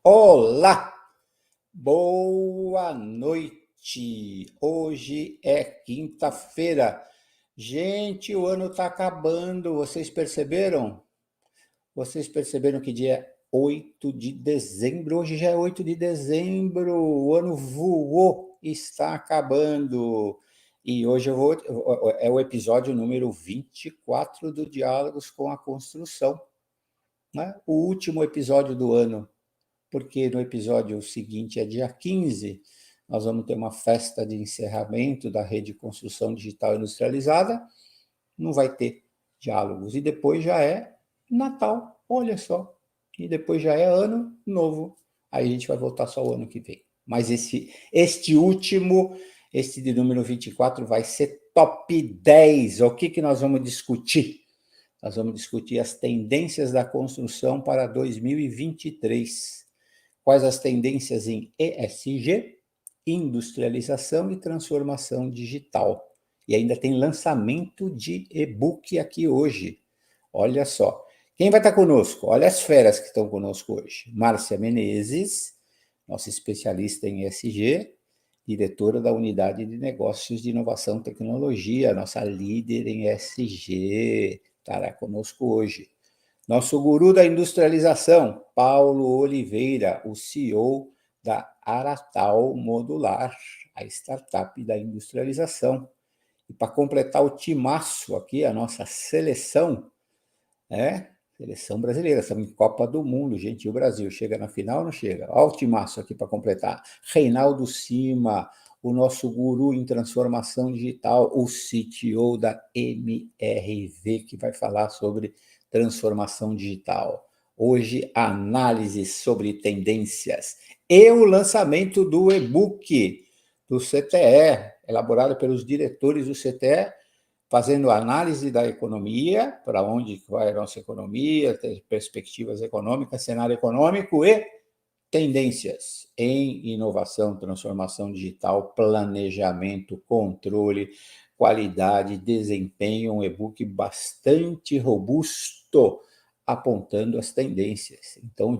Olá, boa noite. Hoje é quinta-feira. Gente, o ano está acabando. Vocês perceberam? Vocês perceberam que dia é 8 de dezembro? Hoje já é 8 de dezembro. O ano voou, está acabando. E hoje é o episódio número 24 do Diálogos com a Construção, né? O último episódio do ano, porque no episódio seguinte é dia 15, nós vamos ter uma festa de encerramento da Rede Construção Digital Industrializada, não vai ter diálogos, e depois já é Natal, olha só, e depois já é ano novo, aí a gente vai voltar só o ano que vem. Mas este último, este de número 24, vai ser top 10. O que nós vamos discutir? Nós vamos discutir as tendências da construção para 2023. Quais as tendências em ESG, industrialização e transformação digital. E ainda tem lançamento de e-book aqui hoje. Olha só. Quem vai estar conosco? Olha as feras que estão conosco hoje. Márcia Menezes, nossa especialista em ESG, diretora da Unidade de Negócios de Inovação e Tecnologia, nossa líder em ESG, estará conosco hoje. Nosso guru da industrialização, Paulo Oliveira, o CEO da Aratal Modular, a startup da industrialização. E para completar o timaço aqui, a nossa seleção, seleção brasileira, estamos em Copa do Mundo, gente, e o Brasil chega na final ou não chega? Olha o timaço aqui para completar. Reinaldo Cima, o nosso guru em transformação digital, o CTO da MRV, que vai falar sobre transformação digital. Hoje, análise sobre tendências e o lançamento do e-book do CTE, elaborado pelos diretores do CTE, fazendo análise da economia, para onde vai a nossa economia, perspectivas econômicas, cenário econômico e tendências em inovação, transformação digital, planejamento, controle, qualidade, desempenho, um e-book bastante robusto, apontando as tendências. Então,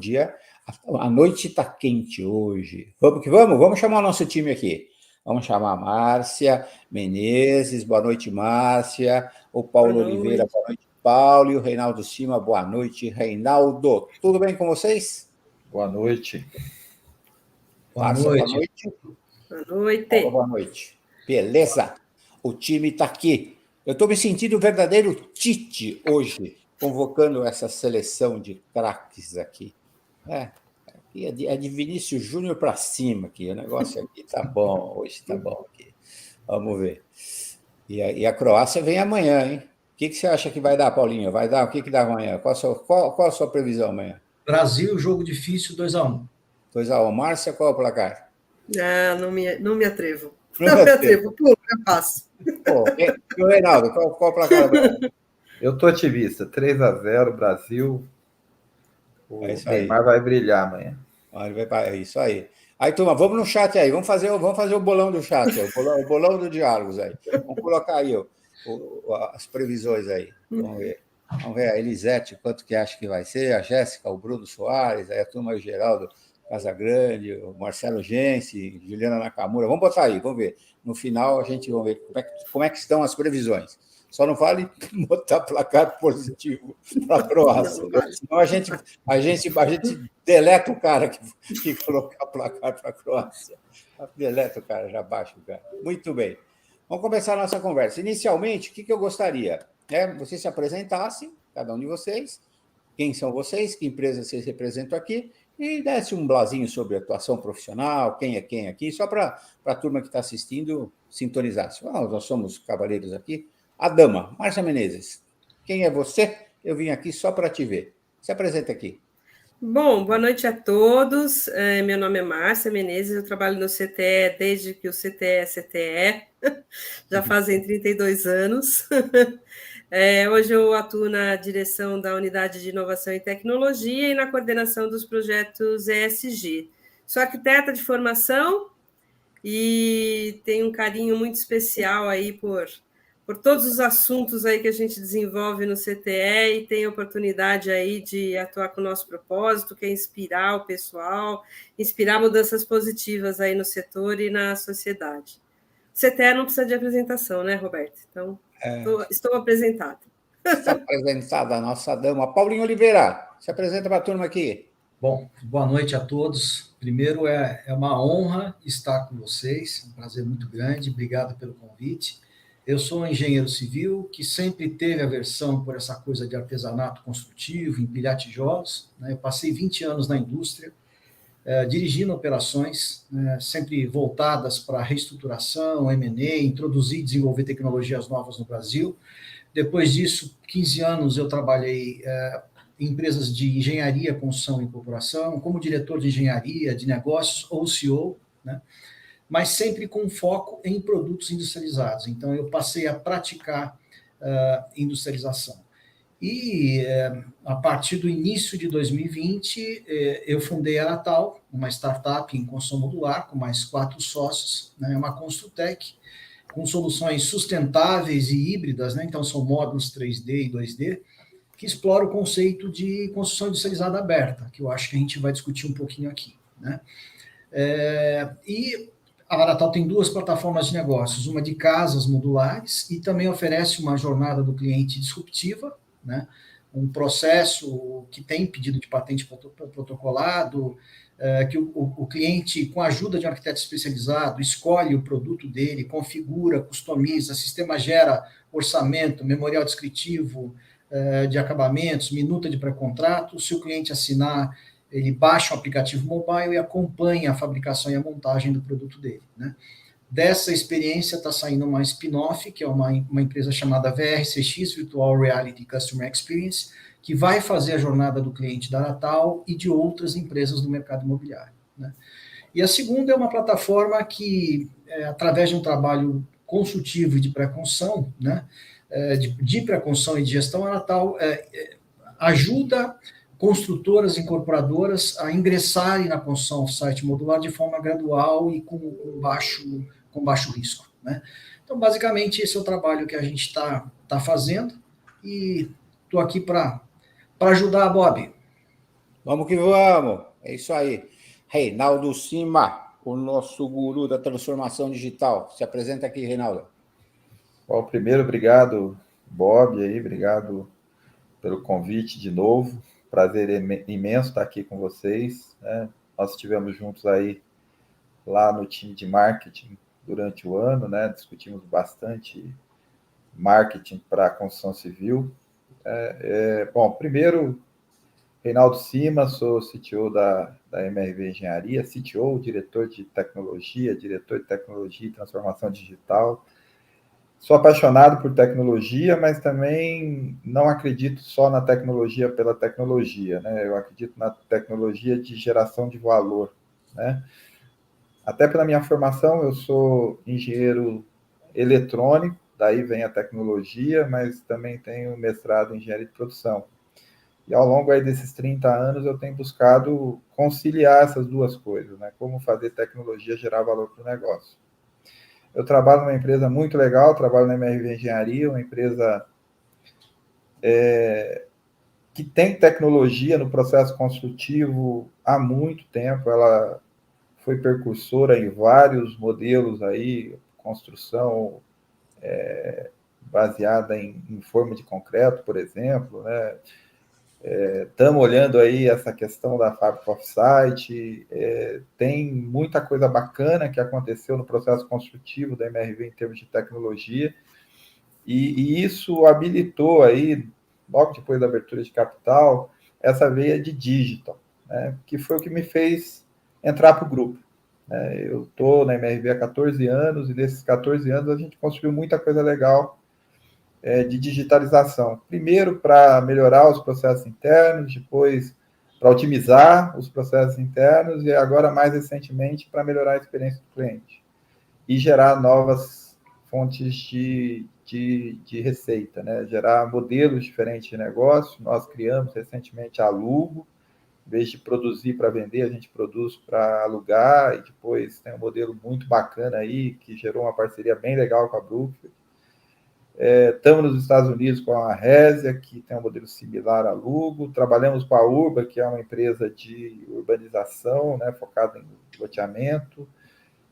a noite está quente hoje. Vamos que vamos? Vamos chamar o nosso time aqui. Vamos chamar a Márcia Menezes, boa noite, Márcia. O Paulo Oliveira, boa noite, Paulo. E o Reinaldo Cima, boa noite, Reinaldo. Tudo bem com vocês? Boa noite. Márcia, boa noite. Boa noite. Paulo, boa noite. Beleza? O time está aqui. Eu estou me sentindo um verdadeiro Tite hoje, convocando essa seleção de craques aqui. É de Vinícius Júnior para cima aqui. O negócio aqui está bom, hoje está bom aqui. Vamos ver. E a Croácia vem amanhã, hein? O que você acha que vai dar, Paulinho? Vai dar? O que dá amanhã? Qual a sua previsão amanhã? Brasil, jogo difícil, 2-1. 2-1. Márcia, qual é o placar? Não me atrevo. Não me atrevo. Pô, eu passo. E o Reinaldo, qual o placar? Eu estou otimista. 3-0, Brasil. O Neymar vai brilhar amanhã. É isso aí. Aí, turma, vamos no chat aí. Vamos fazer o bolão do chat, o bolão do diálogos aí. Vamos colocar aí as previsões aí. Vamos ver. Vamos ver a Elisete, quanto que acha que vai ser, a Jéssica, o Bruno Soares, aí a turma, o Geraldo Casagrande, o Marcelo Gense, Juliana Nakamura. Vamos botar aí, vamos ver. No final, a gente vai ver como é que estão as previsões. Só não vale botar placar positivo para a Croácia. Senão a gente deleta o cara que colocar placar para a Croácia. Deleta o cara, já baixa o cara. Muito bem. Vamos começar a nossa conversa. Inicialmente, o que eu gostaria? Vocês se apresentassem, cada um de vocês, quem são vocês, que empresa vocês representam aqui, e desse um blazinho sobre a atuação profissional, quem é quem aqui, só para a turma que está assistindo sintonizar. Nós somos cavaleiros aqui. A dama, Márcia Menezes, quem é você? Eu vim aqui só para te ver. Se apresenta aqui. Bom, boa noite a todos. Meu nome é Márcia Menezes, eu trabalho no CTE desde que o CTE é CTE, já fazem 32 anos. Hoje eu atuo na direção da Unidade de Inovação e Tecnologia e na coordenação dos projetos ESG. Sou arquiteta de formação e tenho um carinho muito especial aí por por todos os assuntos aí que a gente desenvolve no CTE e tem a oportunidade aí de atuar com o nosso propósito, que é inspirar o pessoal, inspirar mudanças positivas aí no setor e na sociedade. O CTE não precisa de apresentação, né, Roberto? Então, estou apresentada. Está apresentada a nossa dama. Paulinho Oliveira, se apresenta para a turma aqui. Bom, boa noite a todos. Primeiro, é uma honra estar com vocês, um prazer muito grande, obrigado pelo convite. Eu sou um engenheiro civil que sempre teve aversão por essa coisa de artesanato construtivo, empilhar tijolos, né? Eu passei 20 anos na indústria, dirigindo operações, sempre voltadas para reestruturação, M&A, introduzir e desenvolver tecnologias novas no Brasil. Depois disso, 15 anos eu trabalhei em empresas de engenharia, construção e incorporação, como diretor de engenharia, de negócios ou CEO, né? Mas sempre com foco em produtos industrializados. Então, eu passei a praticar industrialização. E, a partir do início de 2020, eu fundei a Natal, uma startup em construção modular, com mais 4 sócios, né? Uma Construtec, com soluções sustentáveis e híbridas, né? Então, são módulos 3D e 2D, que explora o conceito de construção industrializada aberta, que eu acho que a gente vai discutir um pouquinho aqui, né? E a Natal tem 2 plataformas de negócios, uma de casas modulares e também oferece uma jornada do cliente disruptiva, né? Um processo que tem pedido de patente protocolado, que o cliente, com a ajuda de um arquiteto especializado, escolhe o produto dele, configura, customiza, o sistema gera orçamento, memorial descritivo de acabamentos, minuta de pré-contrato. Se o cliente assinar, ele baixa o aplicativo mobile e acompanha a fabricação e a montagem do produto dele, né? Dessa experiência está saindo uma spin-off, que é uma empresa chamada VRCX, Virtual Reality Customer Experience, que vai fazer a jornada do cliente da Natal e de outras empresas do mercado imobiliário, né? E a segunda é uma plataforma que, através de um trabalho consultivo e de pré-construção, né, de pré-construção e de gestão, a Natal ajuda construtoras, incorporadoras a ingressarem na construção off-site modular de forma gradual e com baixo risco, né? Então, basicamente, esse é o trabalho que a gente está fazendo e estou aqui para ajudar, Bob. Vamos que vamos, é isso aí. Reinaldo Cima, o nosso guru da transformação digital. Se apresenta aqui, Reinaldo. Bom, primeiro, obrigado, Bob, aí, obrigado pelo convite de novo. Prazer imenso estar aqui com vocês, né? Nós estivemos juntos aí lá no time de marketing durante o ano, né? Discutimos bastante marketing para a construção civil. Bom, primeiro, Reinaldo Cima, sou CTO da MRV Engenharia, CTO, diretor de tecnologia e transformação digital. Sou apaixonado por tecnologia, mas também não acredito só na tecnologia pela tecnologia, né? Eu acredito na tecnologia de geração de valor, né? Até pela minha formação, eu sou engenheiro eletrônico, daí vem a tecnologia, mas também tenho mestrado em engenharia de produção. E ao longo aí desses 30 anos, eu tenho buscado conciliar essas duas coisas, né? Como fazer tecnologia gerar valor para o negócio. Eu trabalho numa empresa muito legal, trabalho na MRV Engenharia, uma empresa que tem tecnologia no processo construtivo há muito tempo. Ela foi precursora em vários modelos aí, construção baseada em forma de concreto, por exemplo, né? Estamos olhando aí essa questão da fábrica off-site, tem muita coisa bacana que aconteceu no processo construtivo da MRV em termos de tecnologia, e isso habilitou aí, logo depois da abertura de capital, essa veia de digital, né, que foi o que me fez entrar para o grupo. Eu estou na MRV há 14 anos, e nesses 14 anos a gente construiu muita coisa legal de digitalização. Primeiro, para melhorar os processos internos, depois para otimizar os processos internos e agora, mais recentemente, para melhorar a experiência do cliente e gerar novas fontes de receita, né? Gerar modelos diferentes de negócio. Nós criamos recentemente a Alugo. Em vez de produzir para vender, a gente produz para alugar, e depois tem um modelo muito bacana aí, que gerou uma parceria bem legal com a Brookfield. Estamos nos Estados Unidos com a Résia, que tem um modelo similar à Lugo. Trabalhamos com a Urba, que é uma empresa de urbanização, né, focada em loteamento.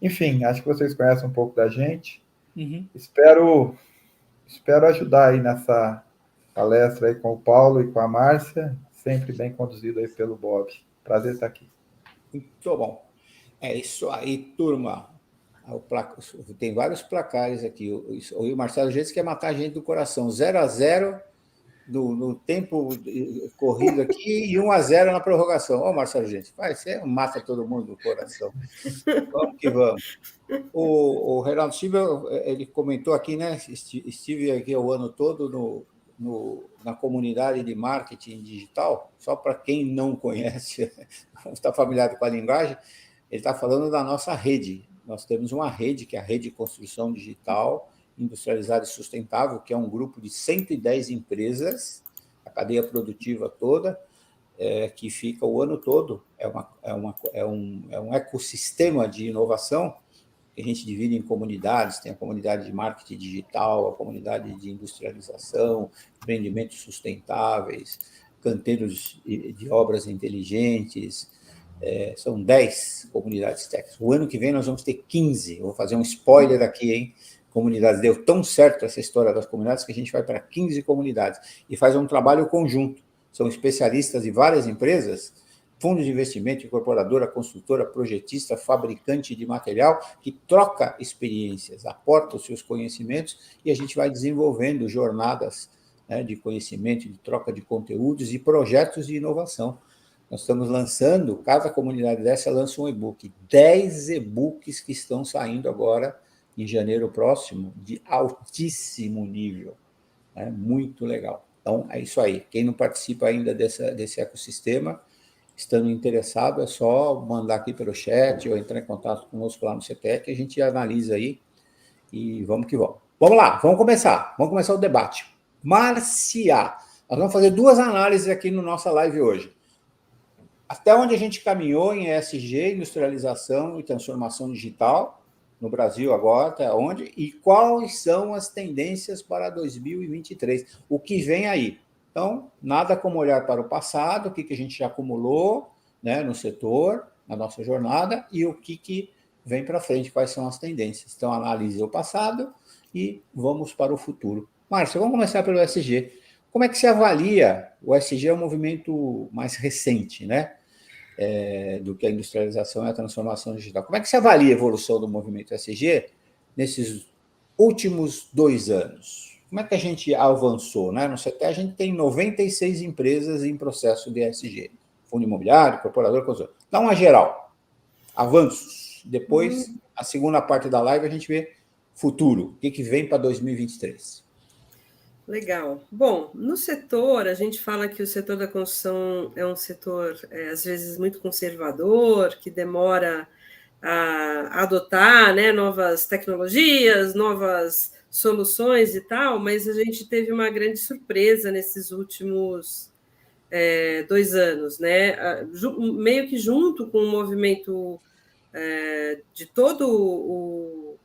Enfim, acho que vocês conhecem um pouco da gente. Uhum. Espero ajudar aí nessa palestra aí com o Paulo e com a Márcia, sempre bem conduzido aí pelo Bob. Prazer estar aqui. Muito bom. É isso aí, turma. Tem vários placares aqui. O Marcelo Gentes quer matar a gente do coração. 0-0 no tempo corrido aqui e 1-0 na prorrogação. Ó, Marcelo Gentes, você mata todo mundo do coração. Vamos que vamos. O Reinaldo Silva, ele comentou aqui, né? Estive aqui o ano todo na comunidade de marketing digital, só para quem não conhece, não está familiarizado com a linguagem, ele está falando da nossa rede. Nós temos uma rede, que é a Rede de Construção Digital Industrializada e Sustentável, que é um grupo de 110 empresas, a cadeia produtiva toda, que fica o ano todo. É um ecossistema de inovação que a gente divide em comunidades. Tem a comunidade de marketing digital, a comunidade de industrialização, empreendimentos sustentáveis, canteiros de obras inteligentes. São 10 comunidades técnicas. O ano que vem nós vamos ter 15. Eu vou fazer um spoiler aqui, hein? Comunidades. Deu tão certo essa história das comunidades que a gente vai para 15 comunidades e faz um trabalho conjunto. São especialistas de várias empresas, fundos de investimento, incorporadora, construtora, projetista, fabricante de material, que troca experiências, aporta os seus conhecimentos e a gente vai desenvolvendo jornadas, né, de conhecimento, de troca de conteúdos e projetos de inovação. Nós estamos lançando, cada comunidade dessa lança um e-book, 10 e-books que estão saindo agora em janeiro próximo, de altíssimo nível, né? Muito legal. Então, é isso aí. Quem não participa ainda desse ecossistema, estando interessado, é só mandar aqui pelo chat ou entrar em contato conosco lá no CTE, que a gente analisa aí e vamos que vamos. Vamos lá, vamos começar o debate. Márcia, nós vamos fazer 2 análises aqui na nossa live hoje. Até onde a gente caminhou em ESG, industrialização e transformação digital, no Brasil agora, até onde, e quais são as tendências para 2023, o que vem aí. Então, nada como olhar para o passado, o que a gente já acumulou, né, no setor, na nossa jornada, e o que vem para frente, quais são as tendências. Então, analise o passado e vamos para o futuro. Márcia, vamos começar pelo ESG. Como é que se avalia? O ESG é um movimento mais recente, né? Do que a industrialização e a transformação digital. Como é que se avalia a evolução do movimento ESG nesses últimos 2 anos? Como é que a gente avançou, né? No CTE, a gente tem 96 empresas em processo de ESG. Fundo imobiliário, incorporador, consultor. Dá uma geral. Avanços. Depois, a segunda parte da live, a gente vê futuro. O que vem para 2023? Legal. Bom, no setor, a gente fala que o setor da construção é um setor, às vezes, muito conservador, que demora a adotar, né, novas tecnologias, novas soluções e tal, mas a gente teve uma grande surpresa nesses últimos 2 anos, né? Meio que junto com o movimento de todo o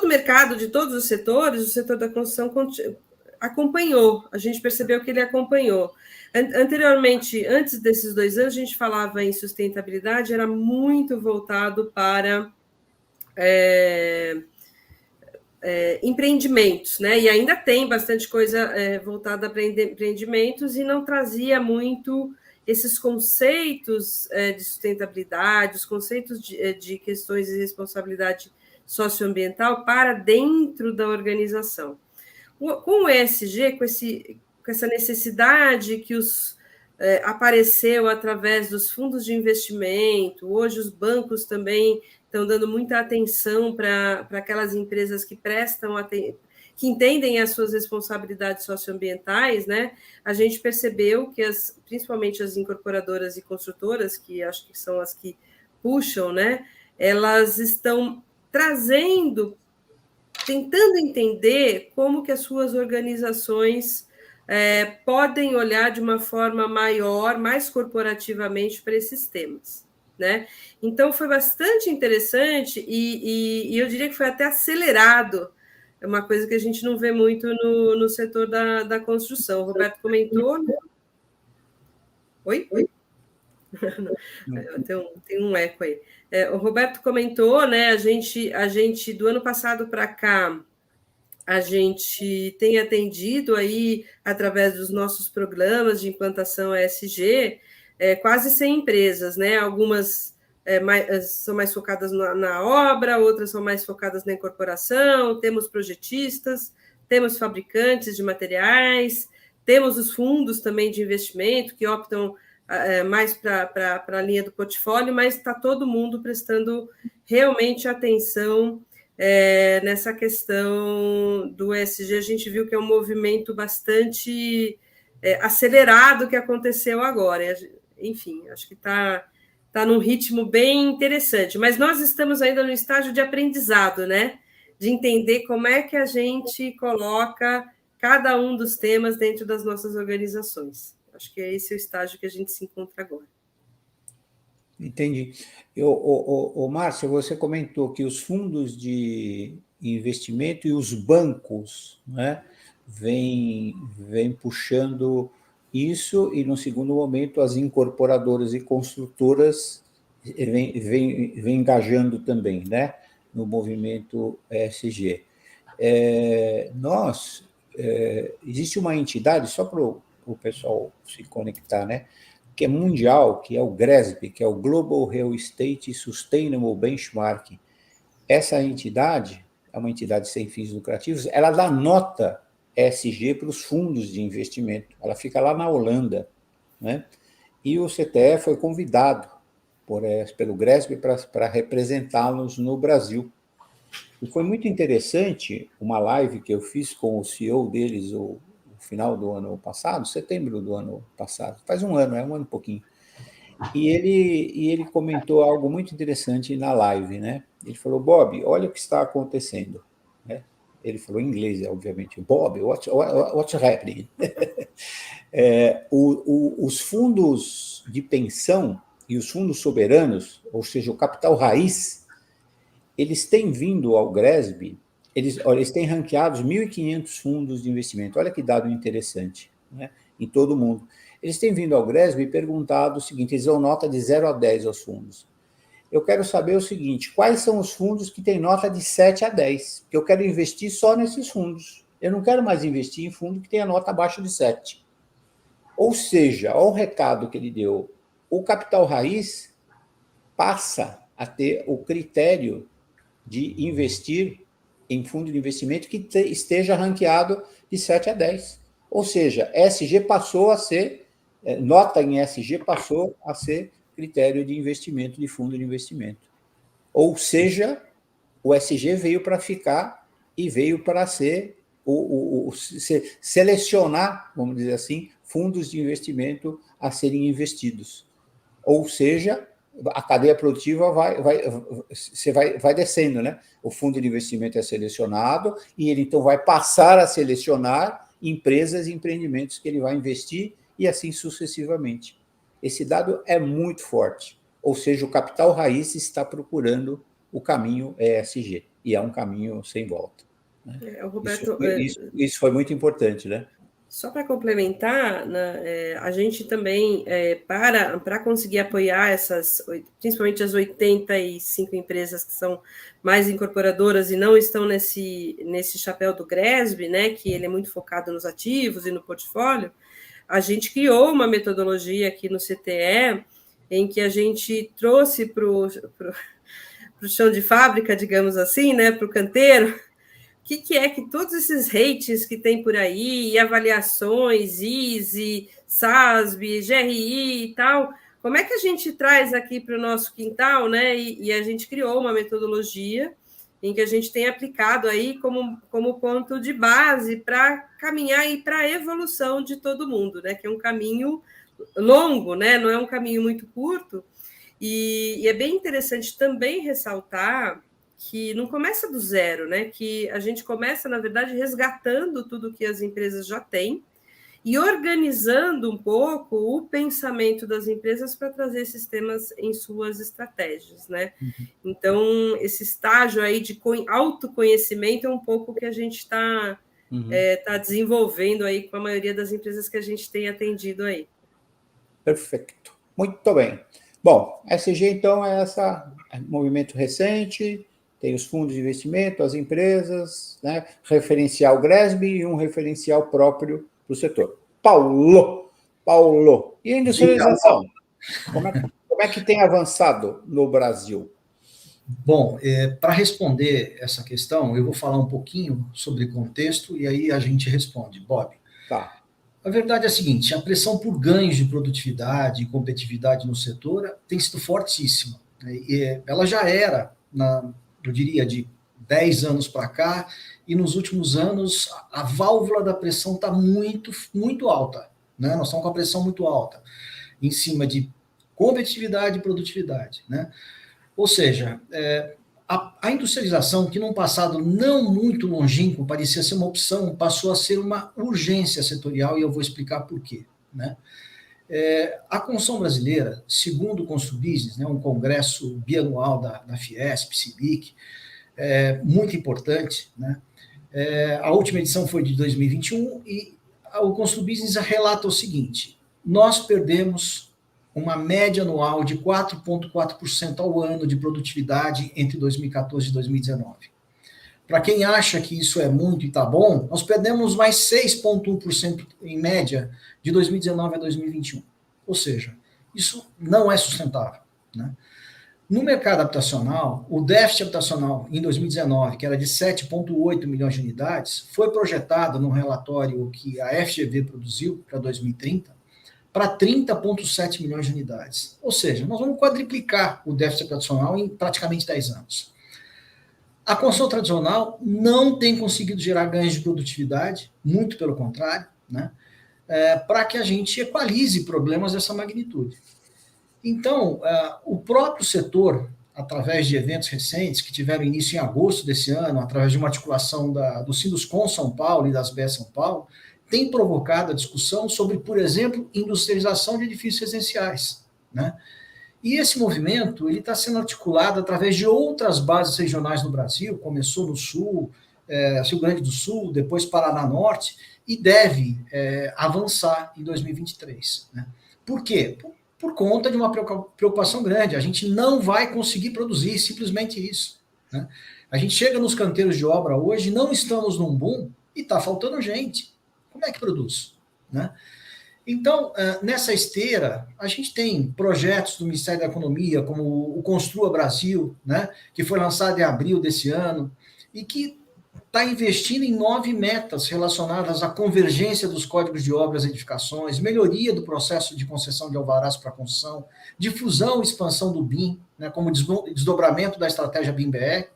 mercado, de todos os setores, o setor da construção acompanhou, a gente percebeu que ele acompanhou. Anteriormente, antes desses 2 anos, a gente falava em sustentabilidade, era muito voltado para empreendimentos, né? E ainda tem bastante coisa voltada para empreendimentos e não trazia muito esses conceitos de sustentabilidade, os conceitos de questões de responsabilidade socioambiental para dentro da organização. Com o ESG, com essa necessidade que apareceu através dos fundos de investimento, hoje os bancos também estão dando muita atenção para aquelas empresas que que entendem as suas responsabilidades socioambientais, né? A gente percebeu que principalmente as incorporadoras e construtoras, que acho que são as que puxam, né? Elas estão tentando entender como que as suas organizações podem olhar de uma forma maior, mais corporativamente para esses temas, né? Então, foi bastante interessante e eu diria que foi até acelerado é uma coisa que a gente não vê muito no setor da construção. O Roberto comentou, né? Oi? Tem um eco aí. O Roberto comentou, né? A gente do ano passado para cá, a gente tem atendido aí, através dos nossos programas de implantação ESG, quase 100 empresas, né? Algumas são mais focadas na obra, outras são mais focadas na incorporação, temos projetistas, temos fabricantes de materiais, temos os fundos também de investimento que optam mais para a linha do portfólio, mas está todo mundo prestando realmente atenção nessa questão do ESG. A gente viu que é um movimento bastante acelerado que aconteceu agora. Enfim, acho que está num ritmo bem interessante, mas nós estamos ainda no estágio de aprendizado, né? De entender como é que a gente coloca cada um dos temas dentro das nossas organizações. Acho que esse é o estágio que a gente se encontra agora. Entendi. Márcia, você comentou que os fundos de investimento e os bancos, né, vêm puxando isso, e, no segundo momento, as incorporadoras e construtoras vêm engajando também, né, no movimento ESG. Existe uma entidade, só para o pessoal se conectar, né, que é mundial, que é o GRESB, que é o Global Real Estate Sustainable Benchmark. Essa entidade é uma entidade sem fins lucrativos, ela dá nota ESG para os fundos de investimento. Ela fica lá na Holanda, né? E o CTE foi convidado pelo GRESB para representá-los no Brasil. E foi muito interessante uma live que eu fiz com o CEO deles, no final do ano passado, setembro do ano passado, faz um ano e pouquinho. E ele comentou algo muito interessante na live, né? Ele falou: Bob, olha o que está acontecendo. Né? Ele falou em inglês, obviamente. Bob, what's happening? Os fundos de pensão e os fundos soberanos, ou seja, o capital raiz, eles têm vindo ao GRESB, eles têm ranqueados 1.500 fundos de investimento. Olha que dado interessante, né? Em todo o mundo. Eles têm vindo ao GRESB e perguntado o seguinte: eles dão nota de 0 a 10 aos fundos. Eu quero saber o seguinte: quais são os fundos que têm nota de 7 a 10? Porque eu quero investir só nesses fundos. Eu não quero mais investir em fundo que tenha nota abaixo de 7. Ou seja, olha o recado que ele deu. O capital raiz passa a ter o critério de investir em fundo de investimento que esteja ranqueado de 7 a 10. Ou seja, ESG passou a ser, nota em ESG passou a ser critério de investimento, de fundo de investimento. Ou seja, o ESG veio para ficar e veio para ser selecionar, vamos dizer assim, fundos de investimento a serem investidos. Ou seja, a cadeia produtiva vai descendo, né? O fundo de investimento é selecionado e ele, então, vai passar a selecionar empresas e empreendimentos que ele vai investir e assim sucessivamente. Esse dado é muito forte. Ou seja, o capital raiz está procurando o caminho ESG, e é um caminho sem volta. Né? Roberto, isso foi muito importante, né? Só para complementar, né, a gente também, para conseguir apoiar principalmente as 85 empresas que são mais incorporadoras e não estão nesse chapéu do GRESB, né, que ele é muito focado nos ativos e no portfólio, a gente criou uma metodologia aqui no CTE em que a gente trouxe para o chão de fábrica, digamos assim, né, para o canteiro, o que é que todos esses rates que tem por aí, e avaliações, ISE, SASB, GRI e tal, como é que a gente traz aqui para o nosso quintal, né? E a gente criou uma metodologia em que a gente tem aplicado aí como ponto de base para caminhar e para a evolução de todo mundo, né? Que é um caminho longo, né? Não é um caminho muito curto. E é bem interessante também ressaltar que não começa do zero, né? Que a gente começa, na verdade, resgatando tudo que as empresas já têm e organizando um pouco o pensamento das empresas para trazer esses temas em suas estratégias, né? Então, esse estágio aí de autoconhecimento é um pouco o que a gente está tá desenvolvendo aí com a maioria das empresas que a gente tem atendido aí. Perfeito. Muito bem. Bom, SG, então, é esse movimento recente, tem os fundos de investimento, as empresas, né? Referencial GRESB e um referencial próprio para o setor. Paulo, e a industrialização? Como é que tem avançado no Brasil? Bom, para responder essa questão, eu vou falar um pouquinho sobre contexto e aí a gente responde. Bob. Tá. A verdade é a seguinte, a pressão por ganhos de produtividade e competitividade no setor tem sido fortíssima. E ela já era, eu diria, de 10 anos para cá, e nos últimos anos a válvula da pressão está muito, muito alta. Né? Nós estamos com a pressão muito alta em cima de competitividade e produtividade. Né? Ou seja, a industrialização, que num passado não muito longínquo parecia ser uma opção, passou a ser uma urgência setorial, e eu vou explicar por quê. Né? A construção brasileira, segundo o Construbusiness, né, um congresso bianual da Fiesp, CIBIC, muito importante, né? A última edição foi de 2021 e o Construbusiness relata o seguinte: nós perdemos uma média anual de 4,4% ao ano de produtividade entre 2014 e 2019. Para quem acha que isso é muito e está bom, nós perdemos mais 6,1% em média de 2019 a 2021. Ou seja, isso não é sustentável. Né? No mercado habitacional, o déficit habitacional em 2019, que era de 7,8 milhões de unidades, foi projetado no relatório que a FGV produziu para 2030, para 30,7 milhões de unidades. Ou seja, nós vamos quadriplicar o déficit habitacional em praticamente 10 anos. A construção tradicional não tem conseguido gerar ganhos de produtividade, muito pelo contrário, né, para que a gente equalize problemas dessa magnitude. Então, o próprio setor, através de eventos recentes, que tiveram início em agosto desse ano, através de uma articulação do Sinduscon São Paulo e das BE São Paulo, tem provocado a discussão sobre, por exemplo, industrialização de edifícios residenciais. Né? E esse movimento está sendo articulado através de outras bases regionais no Brasil, começou no Sul, Rio Grande do Sul, depois Paraná Norte, e deve avançar em 2023. Né? Por quê? Por conta de uma preocupação grande. A gente não vai conseguir produzir, simplesmente isso. Né? A gente chega nos canteiros de obra hoje, não estamos num boom e está faltando gente. Como é que produz? Né? Então, nessa esteira, a gente tem projetos do Ministério da Economia, como o Construa Brasil, né, que foi lançado em abril desse ano, e que está investindo em 9 metas relacionadas à convergência dos códigos de obras e edificações, melhoria do processo de concessão de alvarás para construção, difusão e expansão do BIM, né, como desdobramento da estratégia BIM-BR,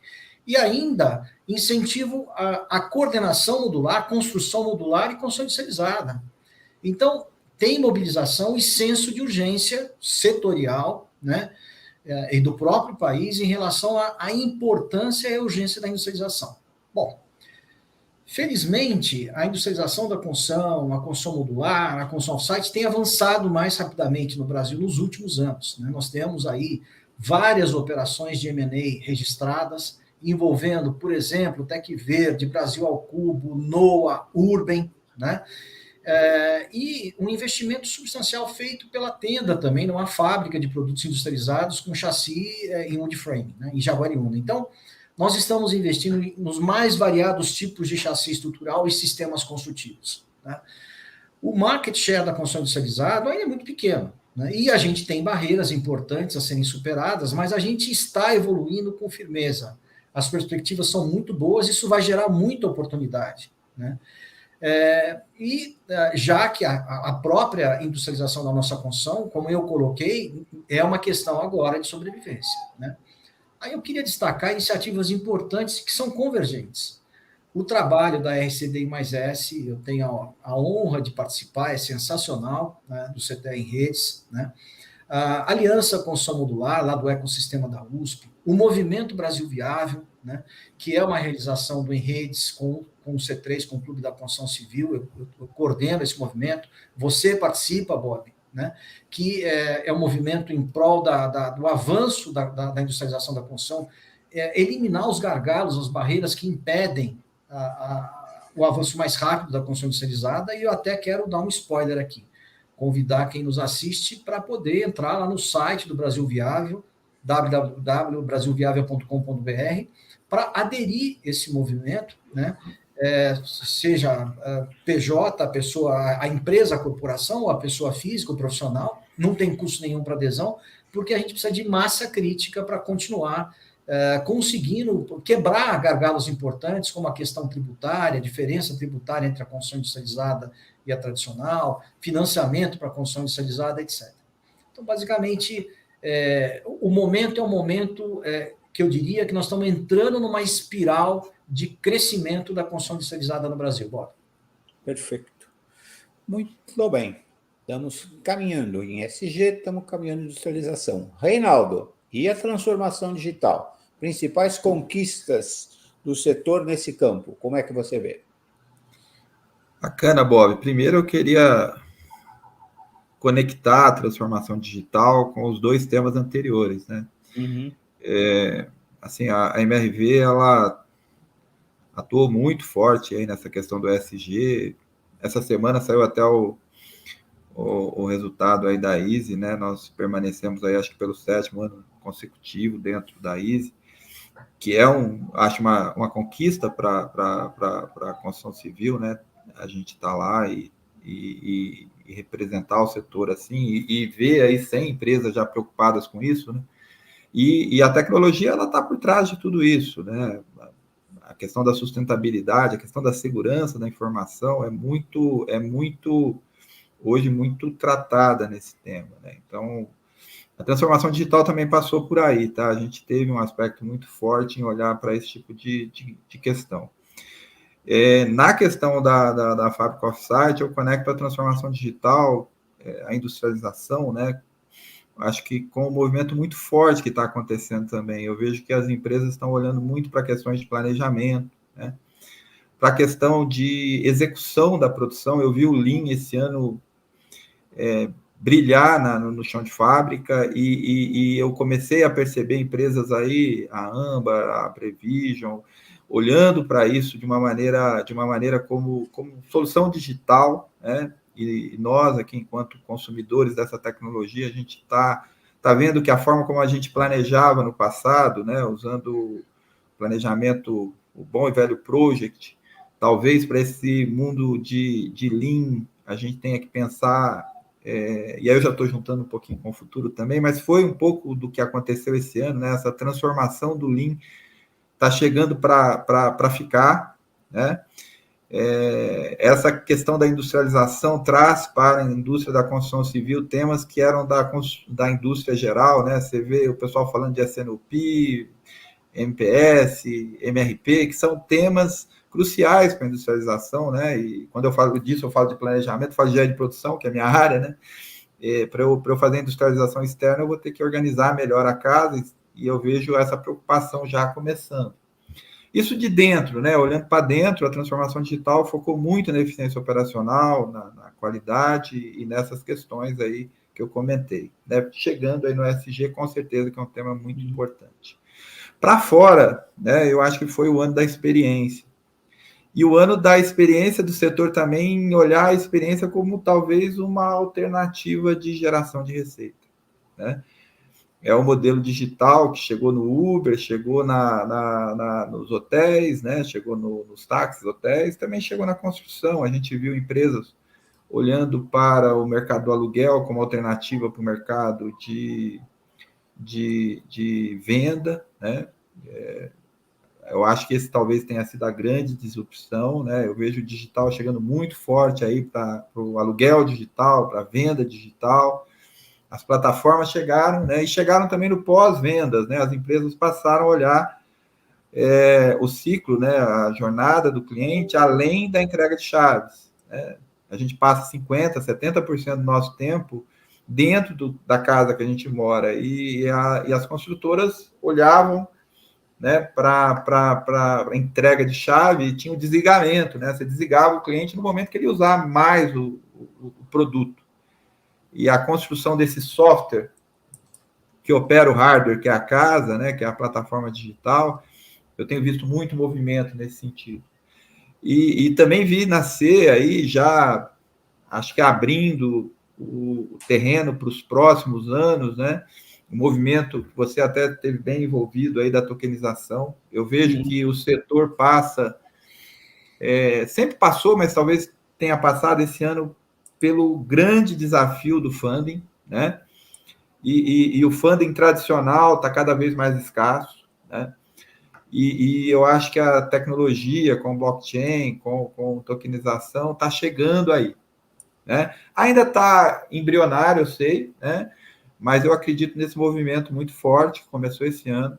e ainda incentivo à coordenação modular, construção modular e construção industrializada. Então, tem mobilização e senso de urgência setorial, né, e do próprio país em relação à importância e à urgência da industrialização. Bom, felizmente, a industrialização da construção, a construção modular, a construção off-site tem avançado mais rapidamente no Brasil nos últimos anos. Né? Nós temos aí várias operações de M&A registradas, envolvendo, por exemplo, Tec Verde, Brasil ao Cubo, NOA, Urban, né? E um investimento substancial feito pela Tenda também, numa fábrica de produtos industrializados com chassi em wood frame, né, em Jaguariúna. Então, nós estamos investindo nos mais variados tipos de chassi estrutural e sistemas construtivos. Né? O market share da construção industrializada ainda é muito pequeno, né? E a gente tem barreiras importantes a serem superadas, mas a gente está evoluindo com firmeza. As perspectivas são muito boas, isso vai gerar muita oportunidade, né? Já que a própria industrialização da nossa construção, como eu coloquei, é uma questão agora de sobrevivência. Né? Aí eu queria destacar iniciativas importantes que são convergentes. O trabalho da RCDI+S, eu tenho a honra de participar, é sensacional, né, do CTE em Redes, né? A Aliança Construção Modular, lá do ecossistema da USP, o Movimento Brasil Viável, né, que é uma realização do Enredes com o C3, com o Clube da Construção Civil. Eu coordeno esse movimento, você participa, Bob, né, que é um movimento em prol do avanço da industrialização da construção, eliminar os gargalos, as barreiras que impedem o avanço mais rápido da construção industrializada. E eu até quero dar um spoiler aqui, convidar quem nos assiste para poder entrar lá no site do Brasil Viável, www.brasilviável.com.br, para aderir esse movimento, né? Seja PJ, a empresa, a corporação, ou a pessoa física, o profissional, não tem custo nenhum para adesão, porque a gente precisa de massa crítica para continuar conseguindo quebrar gargalos importantes, como a questão tributária, a diferença tributária entre a construção industrializada e a tradicional, financiamento para a construção industrializada, etc. Então, basicamente, o momento é um momento que eu diria que nós estamos entrando numa espiral de crescimento da construção industrializada no Brasil. Bora. Perfeito. Muito bem. Estamos caminhando em SG, estamos caminhando em industrialização. Reinaldo, e a transformação digital? Principais conquistas do setor nesse campo, como é que você vê? Bacana, Bob. Primeiro eu queria conectar a transformação digital com os dois temas anteriores, né? Uhum. Assim, a MRV, ela atuou muito forte aí nessa questão do ESG. Essa semana saiu até o resultado aí da ISE, né? Nós permanecemos aí, acho que pelo 7º ano consecutivo dentro da ISE, que é acho uma conquista para a construção civil, né? A gente está lá e representar o setor assim, e ver aí 100 empresas já preocupadas com isso, né? E a tecnologia, ela está por trás de tudo isso, né? A questão da sustentabilidade, a questão da segurança da informação hoje muito tratada nesse tema, né? Então, a transformação digital também passou por aí, tá? A gente teve um aspecto muito forte em olhar para esse tipo de questão. Na questão da fábrica off-site, eu conecto a transformação digital, a industrialização, né? Acho que com um movimento muito forte que está acontecendo também. Eu vejo que as empresas estão olhando muito para questões de planejamento, né? Para a questão de execução da produção. Eu vi o Lean esse ano brilhar no chão de fábrica, e eu comecei a perceber empresas aí, a Âmbar, a Prevision, olhando para isso de uma maneira como solução digital, né? E nós aqui, enquanto consumidores dessa tecnologia, a gente está vendo que a forma como a gente planejava no passado, né, usando o planejamento, o bom e velho Project, talvez para esse mundo de Lean, a gente tenha que pensar, e aí eu já estou juntando um pouquinho com o futuro também, mas foi um pouco do que aconteceu esse ano, né, essa transformação do Lean está chegando para ficar, né? Essa questão da industrialização traz para a indústria da construção civil temas que eram da indústria geral, né? Você vê o pessoal falando de SNOP, MPS, MRP, que são temas cruciais para a industrialização, né? E quando eu falo disso, eu falo de planejamento, falo de engenharia de produção, que é a minha área, né? Para eu fazer industrialização externa, eu vou ter que organizar melhor a casa, e eu vejo essa preocupação já começando. Isso de dentro, né? Olhando para dentro, a transformação digital focou muito na eficiência operacional, na qualidade e nessas questões aí que eu comentei, né? Chegando aí no ESG, com certeza que é um tema muito importante. Para fora, né? Eu acho que foi o ano da experiência. E o ano da experiência do setor também, em olhar a experiência como talvez uma alternativa de geração de receita, né? É o modelo digital que chegou no Uber, chegou nos hotéis, né? Chegou nos táxis, hotéis, também chegou na construção. A gente viu empresas olhando para o mercado do aluguel como alternativa para o mercado de venda, né? Eu acho que esse talvez tenha sido a grande disrupção, né? Eu vejo o digital chegando muito forte aí para o aluguel digital, para a venda digital. As plataformas chegaram, né? E chegaram também no pós-vendas, né? As empresas passaram a olhar o ciclo, né? A jornada do cliente, além da entrega de chaves, né? A gente passa 50%, 70% do nosso tempo dentro da casa que a gente mora, e as construtoras olhavam né, para entrega de chave, tinha o desligamento, né? Você desligava o cliente no momento que ele usar mais o produto. E a construção desse software que opera o hardware, que é a casa, né, que é a plataforma digital, eu tenho visto muito movimento nesse sentido. E também vi nascer aí já, acho que abrindo o terreno para os próximos anos, né? O movimento que você até esteve bem envolvido aí da tokenização. Eu vejo que o setor sempre passou, mas talvez tenha passado esse ano pelo grande desafio do funding, né? E o funding tradicional está cada vez mais escasso, né? E eu acho que a tecnologia com blockchain, com tokenização, está chegando aí, né? Ainda está embrionário, eu sei, né? Mas eu acredito nesse movimento muito forte que começou esse ano.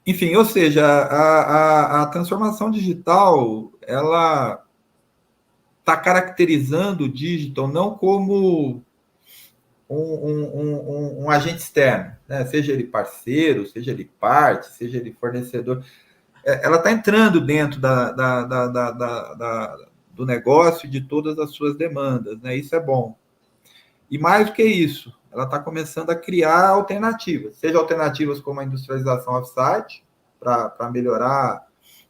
Enfim, ou seja, a transformação digital, ela está caracterizando o digital não como um agente externo, né? Seja ele parceiro, seja ele parte, seja ele fornecedor. Ela está entrando dentro do negócio e de todas as suas demandas, né? Isso é bom. E mais do que isso, ela está começando a criar alternativas, seja alternativas como a industrialização off-site, para melhorar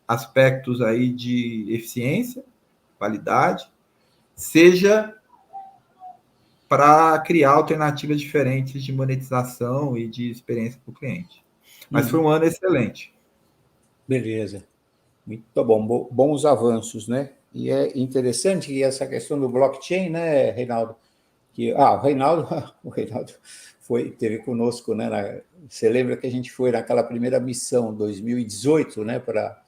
aspectos aí de eficiência, qualidade, seja para criar alternativas diferentes de monetização e de experiência para o cliente. Mas foi um ano excelente. Beleza. Muito bom. Bons avanços, né? E é interessante que essa questão do blockchain, né, Reinaldo? O Reinaldo teve conosco, né? Você lembra que a gente foi naquela primeira missão, 2018, né, para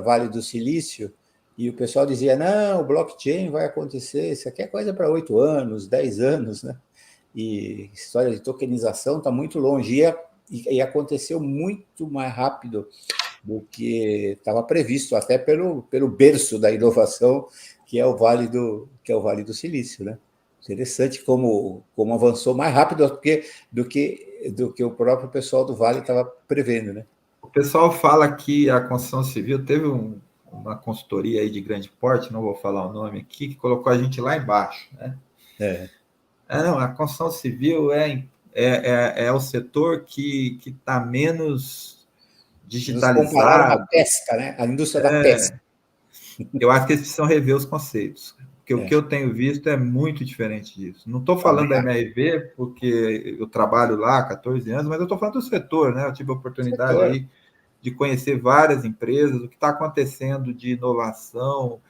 Vale do Silício, e o pessoal dizia, não, o blockchain vai acontecer, isso aqui é coisa para 8 anos, 10 anos, né? E história de tokenização está muito longe, e aconteceu muito mais rápido do que estava previsto, até pelo berço da inovação, que é o Vale do Silício, né? Interessante como avançou mais rápido do que o próprio pessoal do Vale estava prevendo, né? O pessoal fala que a construção civil teve uma consultoria aí de grande porte, não vou falar o nome aqui, que colocou a gente lá embaixo, né? Não, a construção civil é o setor que está menos digitalizado. Compararam a pesca, né? A indústria da pesca. Eu acho que eles precisam rever os conceitos, porque o que eu tenho visto é muito diferente disso. Não estou falando da MRV, porque eu trabalho lá há 14 anos, mas eu estou falando do setor, né? Eu tive a oportunidade aí de conhecer várias empresas, o que está acontecendo de inovação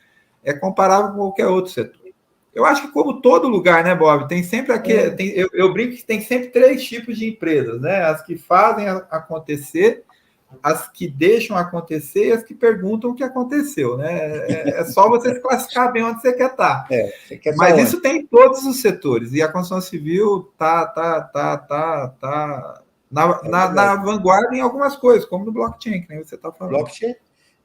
é comparável com qualquer outro setor. Eu acho que, como todo lugar, né, Bob, tem sempre aquele. Eu brinco que tem sempre 3 tipos de empresas, né? As que fazem acontecer, as que deixam acontecer e as que perguntam o que aconteceu, né? É só você se classificar bem onde você quer estar. Mas isso tem em todos os setores, e a construção civil está na vanguarda em algumas coisas, como no blockchain, que nem você está falando. Blockchain,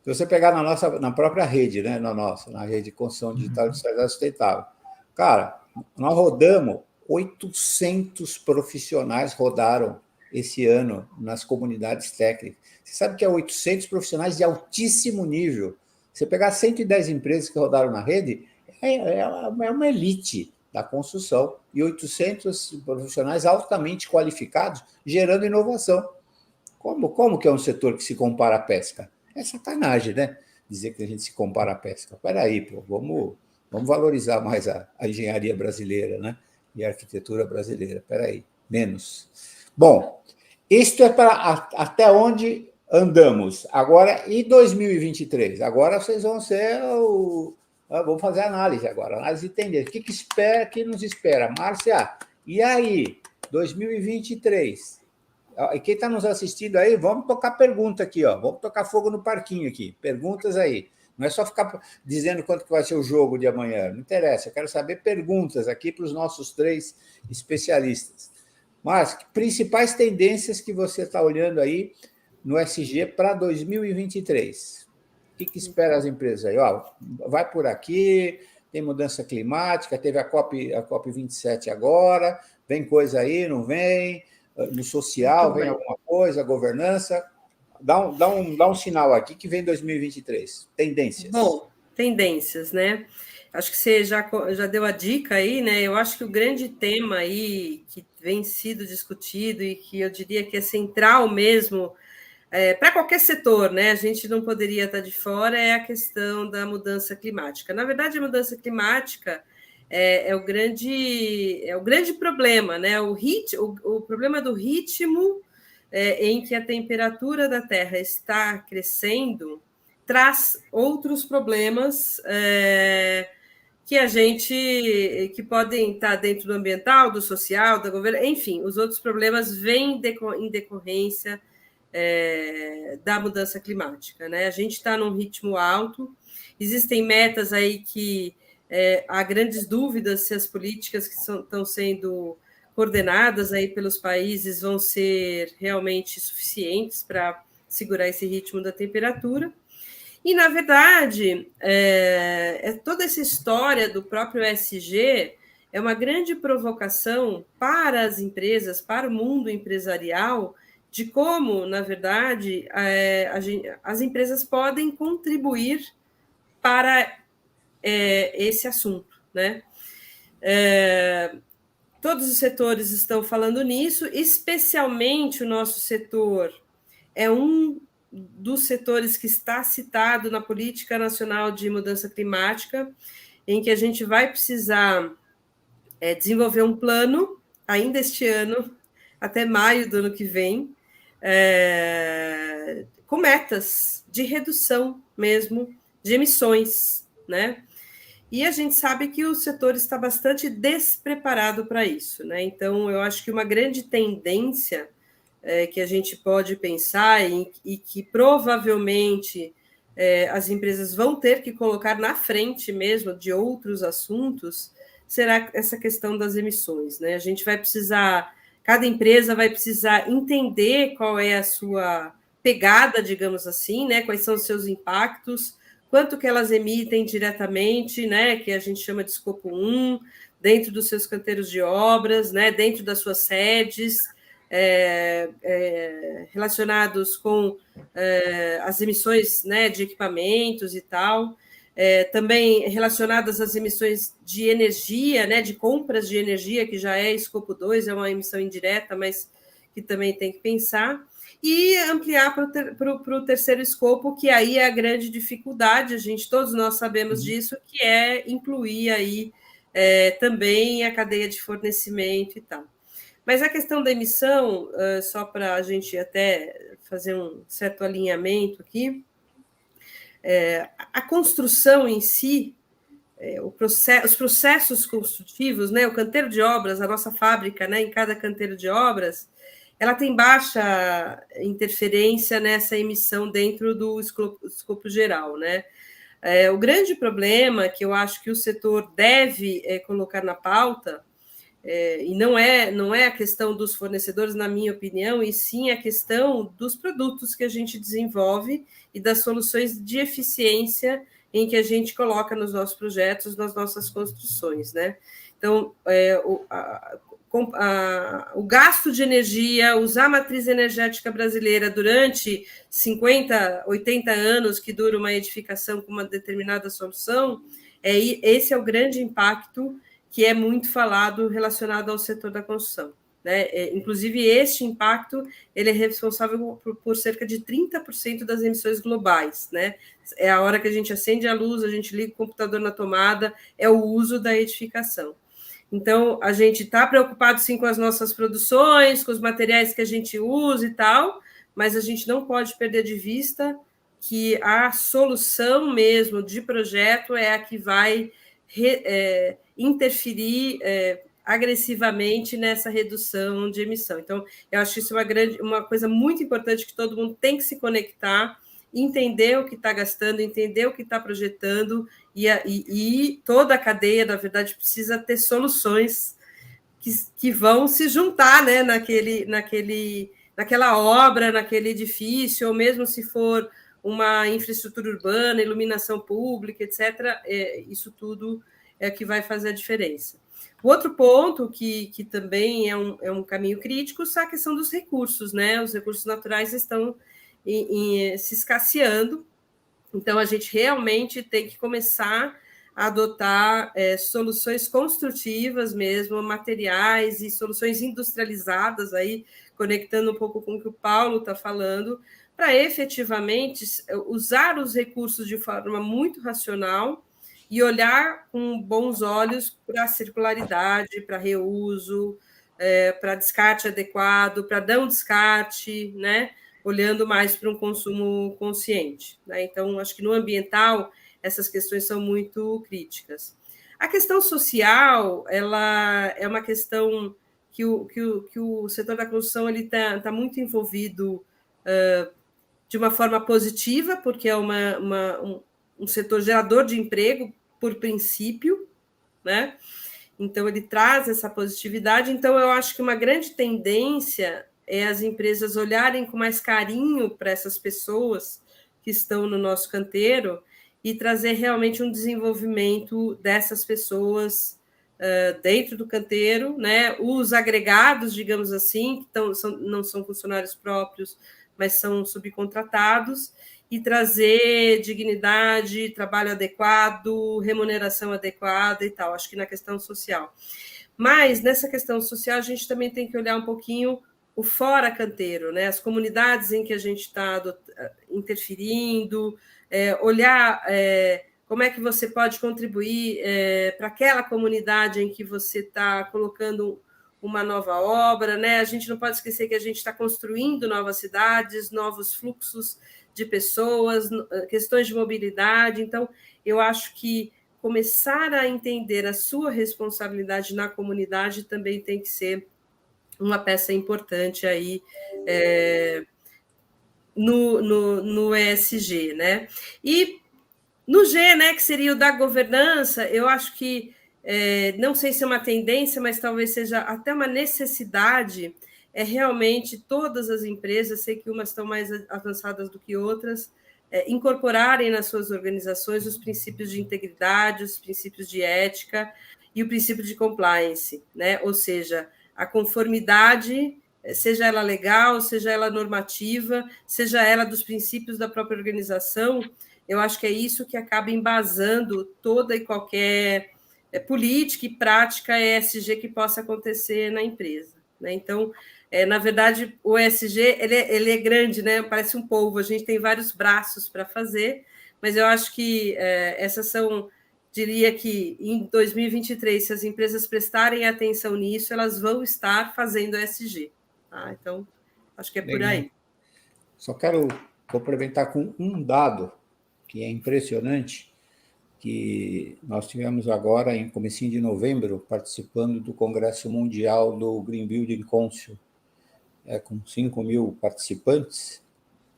se você pegar na própria rede, né? Na rede de construção digital e sustentável. Cara, nós rodamos 800 profissionais rodaram esse ano nas comunidades técnicas. Você sabe que é 800 profissionais de altíssimo nível. Você pegar 110 empresas que rodaram na rede, é uma elite da construção e 800 profissionais altamente qualificados gerando inovação. Como que é um setor que se compara à pesca? É sacanagem, né? Dizer que a gente se compara à pesca. Espera aí, pô, vamos valorizar mais a engenharia brasileira, né? E a arquitetura brasileira. Espera aí, menos. Bom, isto é para até onde andamos. Agora, e 2023? Agora vocês vão ser vamos fazer análise agora, análise de tendência. O que nos espera? Márcia, e aí? 2023? E quem está nos assistindo aí, vamos tocar pergunta aqui, ó. Vamos tocar fogo no parquinho aqui. Perguntas aí. Não é só ficar dizendo quanto que vai ser o jogo de amanhã. Não interessa. Eu quero saber perguntas aqui para os nossos 3 especialistas. Mas, principais tendências que você está olhando aí no SG para 2023? O que espera as empresas aí? Ó, vai por aqui, tem mudança climática, teve a COP27 agora, vem coisa aí, não vem? No social, vem alguma coisa, governança? dá um sinal aqui que vem 2023. Tendências. Bom, tendências, né? Acho que você já deu a dica aí, né? Eu acho que o grande tema aí que vem sido discutido e que eu diria que é central mesmo para qualquer setor, né? A gente não poderia estar de fora, é a questão da mudança climática. Na verdade, a mudança climática é o grande problema, né? O problema do ritmo em que a temperatura da Terra está crescendo traz outros problemas que podem estar dentro do ambiental, do social, do governo, enfim, os outros problemas vêm em decorrência da mudança climática, né? A gente está num ritmo alto, existem metas aí que há grandes dúvidas se as políticas que estão sendo coordenadas aí pelos países vão ser realmente suficientes para segurar esse ritmo da temperatura. E, na verdade, toda essa história do próprio ESG é uma grande provocação para as empresas, para o mundo empresarial, de como, na verdade, as empresas podem contribuir para esse assunto, né? Todos os setores estão falando nisso, especialmente o nosso setor é um dos setores que está citado na Política Nacional de Mudança Climática, em que a gente vai precisar desenvolver um plano, ainda este ano, até maio do ano que vem, com metas de redução mesmo de emissões, né? E a gente sabe que o setor está bastante despreparado para isso, né? Então, eu acho que uma grande tendência que a gente pode pensar e que provavelmente as empresas vão ter que colocar na frente mesmo de outros assuntos, será essa questão das emissões, né? A gente vai precisar, cada empresa vai precisar entender qual é a sua pegada, digamos assim, né? Quais são os seus impactos, quanto que elas emitem diretamente, né? Que a gente chama de escopo 1, dentro dos seus canteiros de obras, né? Dentro das suas sedes, relacionados com as emissões, né, de equipamentos e tal, também relacionadas às emissões de energia, né, de compras de energia, que já é escopo 2, é uma emissão indireta, mas que também tem que pensar, e ampliar para o terceiro escopo, que aí é a grande dificuldade, todos nós sabemos disso, que é incluir aí também a cadeia de fornecimento e tal. Mas a questão da emissão, só para a gente até fazer um certo alinhamento aqui, a construção em si, os processos construtivos, né, o canteiro de obras, a nossa fábrica, né, em cada canteiro de obras, ela tem baixa interferência nessa emissão dentro do escopo geral, né? O grande problema que eu acho que o setor deve colocar na pauta, e não é a questão dos fornecedores, na minha opinião, e sim a questão dos produtos que a gente desenvolve e das soluções de eficiência em que a gente coloca nos nossos projetos, nas nossas construções, né? Então, o gasto de energia, usar a matriz energética brasileira durante 50, 80 anos que dura uma edificação com uma determinada solução, esse é o grande impacto que é muito falado relacionado ao setor da construção, né? Inclusive, este impacto ele é responsável por cerca de 30% das emissões globais, né? É a hora que a gente acende a luz, a gente liga o computador na tomada, é o uso da edificação. Então, a gente está preocupado, sim, com as nossas produções, com os materiais que a gente usa e tal, mas a gente não pode perder de vista que a solução mesmo de projeto é a que vai interferir agressivamente nessa redução de emissão. Então, eu acho isso uma coisa muito importante que todo mundo tem que se conectar, entender o que está gastando, entender o que está projetando, e toda a cadeia, na verdade, precisa ter soluções que vão se juntar, né, naquela obra, naquele edifício, ou mesmo se for uma infraestrutura urbana, iluminação pública, etc., isso tudo é que vai fazer a diferença. O outro ponto que também é um caminho crítico é a questão dos recursos, né? Os recursos naturais estão se escasseando. Então, a gente realmente tem que começar a adotar soluções construtivas mesmo, materiais e soluções industrializadas, aí, conectando um pouco com o que o Paulo está falando, para efetivamente usar os recursos de forma muito racional e olhar com bons olhos para a circularidade, para reuso, para descarte adequado, para não descarte, né? Olhando mais para um consumo consciente, né? Então, acho que no ambiental essas questões são muito críticas. A questão social, ela é uma questão que o setor da construção ele tá muito envolvido de uma forma positiva, porque é um setor gerador de emprego por princípio, né? Então, ele traz essa positividade. Então, eu acho que uma grande tendência é as empresas olharem com mais carinho para essas pessoas que estão no nosso canteiro e trazer realmente um desenvolvimento dessas pessoas dentro do canteiro, né? Os agregados, digamos assim, que não são funcionários próprios, mas são subcontratados, e trazer dignidade, trabalho adequado, remuneração adequada e tal, acho que na questão social. Mas, nessa questão social, a gente também tem que olhar um pouquinho o fora canteiro, né? As comunidades em que a gente está interferindo, olhar como é que você pode contribuir para aquela comunidade em que você está colocando uma nova obra, né? A gente não pode esquecer que a gente está construindo novas cidades, novos fluxos de pessoas, questões de mobilidade. Então, eu acho que começar a entender a sua responsabilidade na comunidade também tem que ser uma peça importante aí no ESG, né? E no G, né, que seria o da governança, eu acho que, não sei se é uma tendência, mas talvez seja até uma necessidade, realmente todas as empresas, sei que umas estão mais avançadas do que outras, incorporarem nas suas organizações os princípios de integridade, os princípios de ética e o princípio de compliance, né? Ou seja, a conformidade, seja ela legal, seja ela normativa, seja ela dos princípios da própria organização. Eu acho que é isso que acaba embasando toda e qualquer política e prática ESG que possa acontecer na empresa, né? Então, na verdade, o ESG ele é grande, né? Parece um polvo, a gente tem vários braços para fazer, mas eu acho que essas são, diria que em 2023, se as empresas prestarem atenção nisso, elas vão estar fazendo ESG. Tá? Então, acho que é por aí. Só quero complementar com um dado que é impressionante, que nós tivemos agora, em comecinho de novembro, participando do Congresso Mundial do Green Building Council, com 5.000 participantes.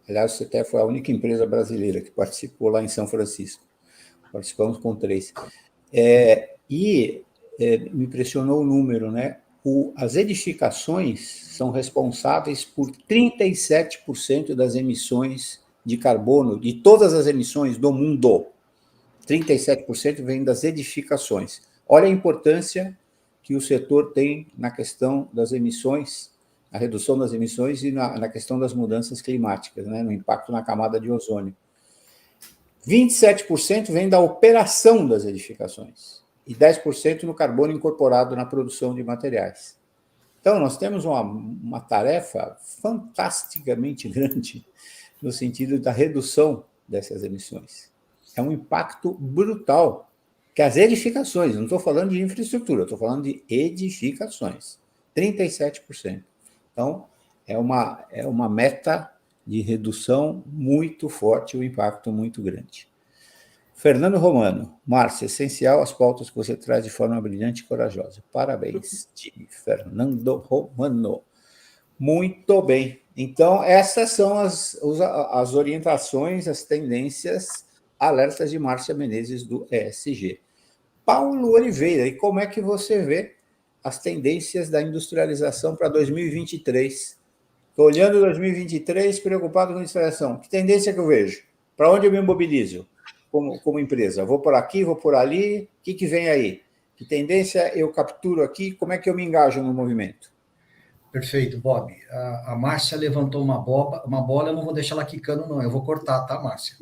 Aliás, o CTE foi a única empresa brasileira que participou lá em São Francisco. Participamos com 3. Me impressionou o número, né? As edificações são responsáveis por 37% das emissões de carbono, de todas as emissões do mundo. 37% vem das edificações. Olha a importância que o setor tem na questão das emissões, a redução das emissões e na questão das mudanças climáticas, né, no impacto na camada de ozônio. 27% vem da operação das edificações e 10% no carbono incorporado na produção de materiais. Então, nós temos uma tarefa fantasticamente grande no sentido da redução dessas emissões. É um impacto brutal, que as edificações, não estou falando de infraestrutura, estou falando de edificações, 37%. Então, é uma meta de redução muito forte, um impacto muito grande. Fernando Romano, Márcia, essencial as pautas que você traz de forma brilhante e corajosa. Parabéns, time. Fernando Romano. Muito bem. Então, essas são as orientações, as tendências, alertas de Márcia Menezes, do ESG. Paulo Oliveira, e como é que você vê as tendências da industrialização para 2023? Estou olhando 2023, preocupado com a industrialização. Que tendência que eu vejo? Para onde eu me mobilizo como empresa? Vou por aqui, vou por ali? O que vem aí? Que tendência eu capturo aqui? Como é que eu me engajo no movimento? Perfeito, Bob. A Márcia levantou uma bola, eu não vou deixar ela quicando, não. Eu vou cortar, tá, Márcia?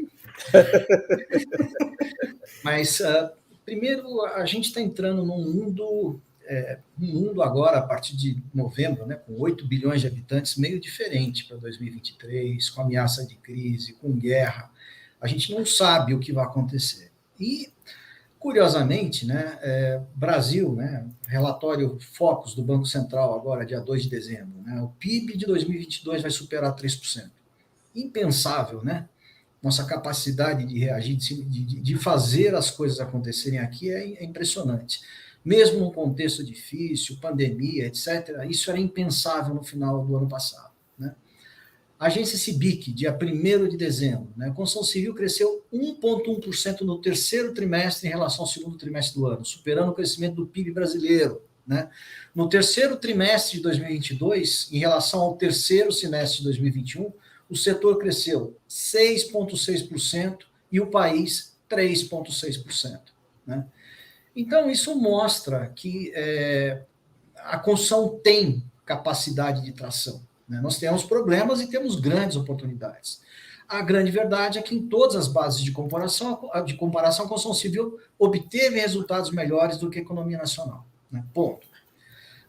Mas, primeiro, a gente está entrando num mundo agora, a partir de novembro, né, com 8 bilhões de habitantes, meio diferente para 2023, com ameaça de crise, com guerra. A gente não sabe o que vai acontecer. E, curiosamente, né, Brasil, né, relatório Focus do Banco Central, agora, dia 2 de dezembro, né, o PIB de 2022 vai superar 3%. Impensável, né? Nossa capacidade de reagir, de fazer as coisas acontecerem aqui é impressionante. Mesmo num contexto difícil, pandemia, etc., isso era impensável no final do ano passado, né? A agência CIBIC, dia 1º de dezembro, né, a construção civil cresceu 1,1% no terceiro trimestre em relação ao segundo trimestre do ano, superando o crescimento do PIB brasileiro, né? No terceiro trimestre de 2022, em relação ao terceiro semestre de 2021, o setor cresceu 6,6% e o país 3,6%, né? Então, isso mostra que a construção tem capacidade de tração, né? Nós temos problemas e temos grandes oportunidades. A grande verdade é que em todas as bases de comparação, a construção civil obteve resultados melhores do que a economia nacional, né? Ponto.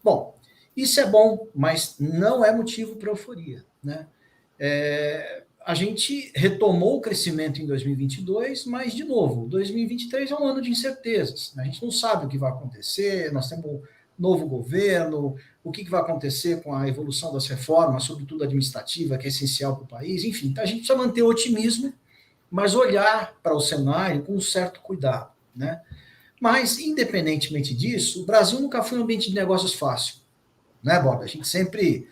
Bom, isso é bom, mas não é motivo para euforia, né? A gente retomou o crescimento em 2022, mas, de novo, 2023 é um ano de incertezas. A gente não sabe o que vai acontecer, nós temos um novo governo, o que vai acontecer com a evolução das reformas, sobretudo administrativa, que é essencial para o país. Enfim, a gente precisa manter o otimismo, mas olhar para o cenário com um certo cuidado, né? Mas, independentemente disso, o Brasil nunca foi um ambiente de negócios fácil, né, Bob? A gente sempre